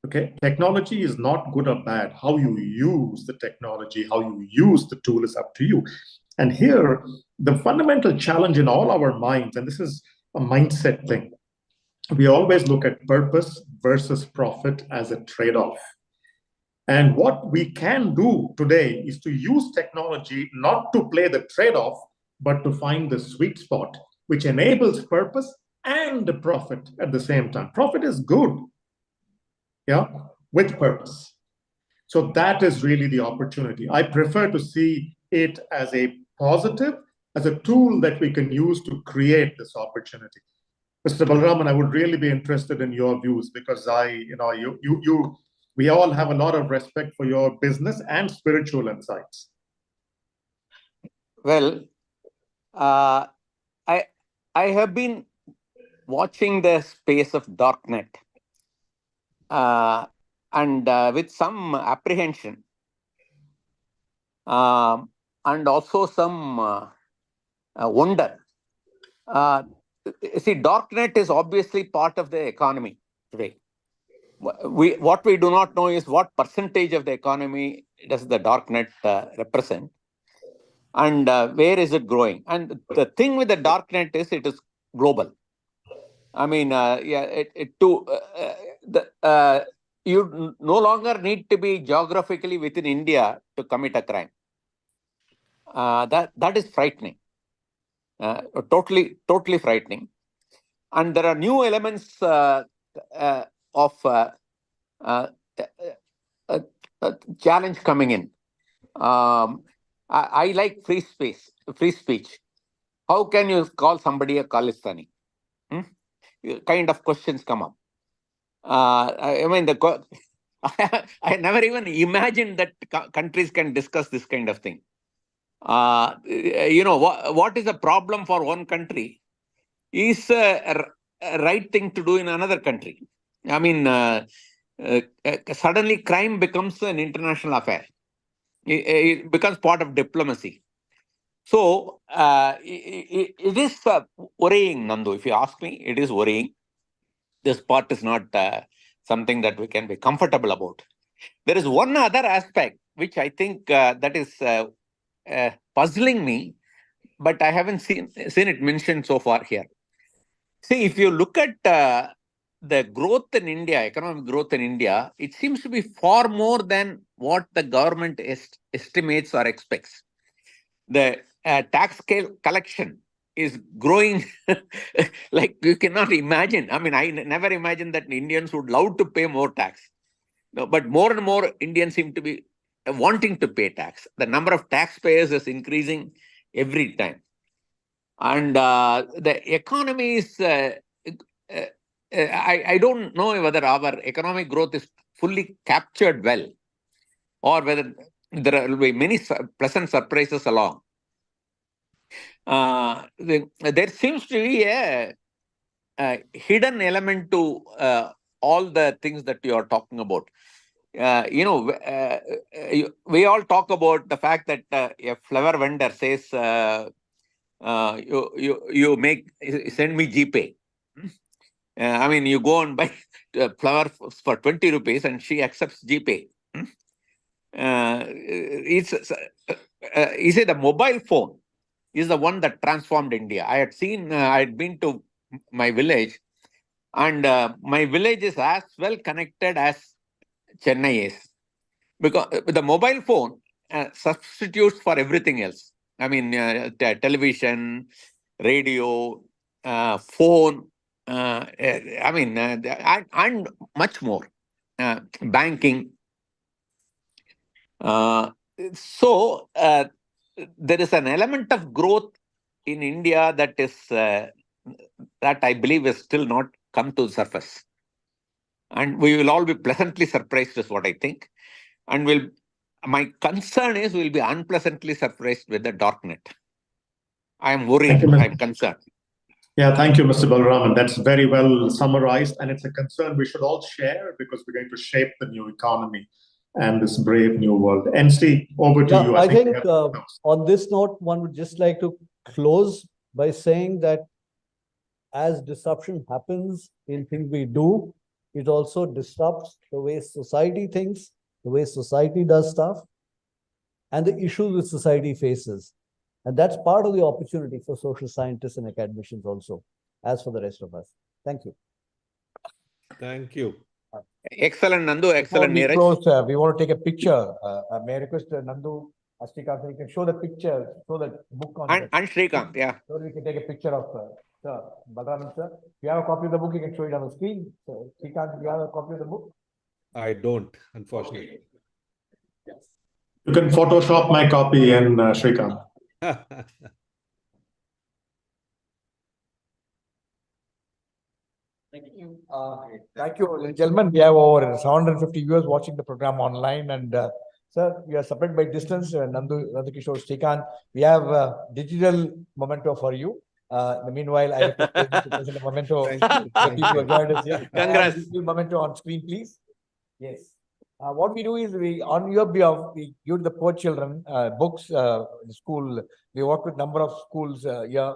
Okay, technology is not good or bad. How you use the technology, how you use the tool is up to you. And here, the fundamental challenge in all our minds, and this is a mindset thing, we always look at purpose versus profit as a trade-off. And what we can do today is to use technology not to play the trade-off, but to find the sweet spot, which enables purpose and profit at the same time. Profit is good, yeah, with purpose. So that is really the opportunity. I prefer to see it as a positive, as a tool that we can use to create this opportunity. Mr. Balaraman, I would really be interested in your views, because we all have a lot of respect for your business and spiritual insights. Well, I have been watching the space of darknet and with some apprehension and also some wonder. See, darknet is obviously part of the economy today. What we do not know is what percentage of the economy does the darknet represent, and where is it growing. And the thing with the darknet is it is global. I mean, you no longer need to be geographically within India to commit a crime. That is frightening. Totally frightening. And there are new elements of challenge coming in. I like free speech. How can you call somebody a Khalistani? Kind of questions come up. I mean, I never even imagined that countries can discuss this kind of thing. What is a problem for one country is a right thing to do in another country. I mean, suddenly crime becomes an international affair. It becomes part of diplomacy. So it is worrying, Nandu. If you ask me, it is worrying. This part is not something that we can be comfortable about. There is one other aspect which I think that is puzzling me, but I haven't seen it mentioned so far here. See, if you look at the growth in India, economic growth in India, it seems to be far more than what the government estimates or expects. The tax collection is growing like you cannot imagine. I mean, I never imagined that Indians would love to pay more tax. No, but more and more Indians seem to be wanting to pay tax. The number of taxpayers is increasing every time. And the economy is, I don't know whether our economic growth is fully captured well, or whether there will be many pleasant surprises along. There seems to be a hidden element to all the things that you are talking about. We all talk about the fact that a flower vendor says, you send me GPay. I mean, you go and buy flower for 20 rupees and she accepts GPay. You see, the mobile phone is the one that transformed India. I had been to my village, and my village is as well connected as Chennai is, because the mobile phone substitutes for everything else. I mean, television, radio, phone, and much more, banking. So there is an element of growth in India that is that I believe is still not come to the surface, and we will all be pleasantly surprised, is what I think. And my concern is we'll be unpleasantly surprised with the darknet. I am worried. I'm concerned. Yeah, thank you, Mr. Balaraman. That's very well summarized, and it's a concern we should all share because we're going to shape the new economy and this brave new world. NC, over to you. I think on this note, one would just like to close by saying that as disruption happens in things we do, it also disrupts the way society thinks, the way society does stuff, and the issues which society faces. And that's part of the opportunity for social scientists and academicians also, as for the rest of us. Thank you. Thank you. Excellent, Nandu. Excellent, Neeraj. Close, we want to take a picture. May I request Nandu, Srikant, you can show the picture, show the book on and Srikant, yeah. So we can take a picture of Sir Balaraman, sir. If you have a copy of the book, you can show it on the screen. So, Srikant, do you have a copy of the book? I don't, unfortunately. Yes. You can Photoshop my copy and Srikant. Thank you. Thank you, ladies and gentlemen. We have over 750 viewers watching the program online, and sir, we are separated by distance. Nandu, Nandkishore, Srikant. We have digital memento for you. In the meanwhile, I request to present a memento. Thank you. People who joined us here. Congrats. Digital memento on screen, please. Yes. What we do is we, on your behalf, we give the poor children books. In school, we work with number of schools here.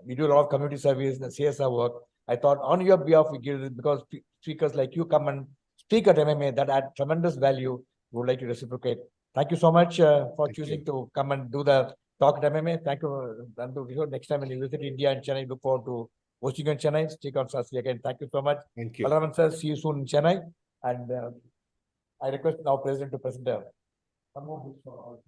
We do a lot of community service, the CSR work. I thought on your behalf we give it because speakers like you come and speak at MMA that add tremendous value. We would like to reciprocate. Thank you so much for choosing to come and do the talk at MMA. Thank you, Nandu. Next time when you visit India and Chennai, look forward to hosting you in Chennai. Stick on Sastri again. Thank you so much. Thank you. Balaraman sir, see you soon in Chennai. And I request now President to present some more books for all.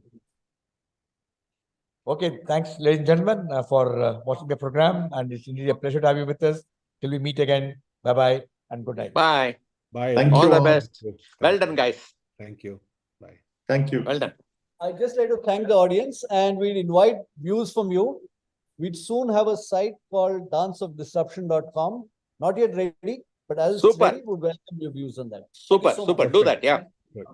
Okay, thanks, ladies and gentlemen, for watching the program. And it's indeed a pleasure to have you with us. Till we meet again. Bye-bye and good night. Bye. Bye. Thank All you the all. best. Well done, guys. Thank you. Bye. Thank you. Well done. I'd just like to thank the audience and we'll invite views from you. We'd soon have a site called danceofdisruption.com. Not yet ready, but as it's Super. ready, we'll welcome your views on that. Super, so super. much. Do that, yeah. Good.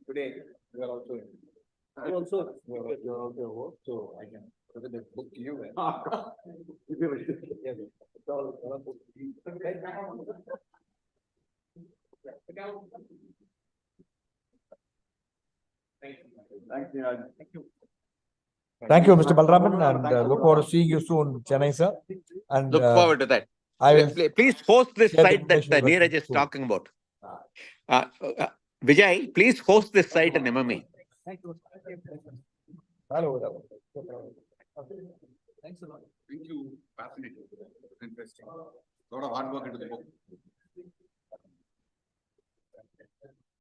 Today, we are also you're also work, so I can present a book to you. Yes. Thanks, Neeraj. Thank you, Mr. Balaraman, and look forward to seeing you soon, Chennai, sir. And Look forward to that. I will Please host this share the site that information with Neeraj you is soon. talking about. Vijay, please host this site in MMA. Hello. Thanks a lot. Thank you. Fascinating. Interesting. A lot of hard work into the book.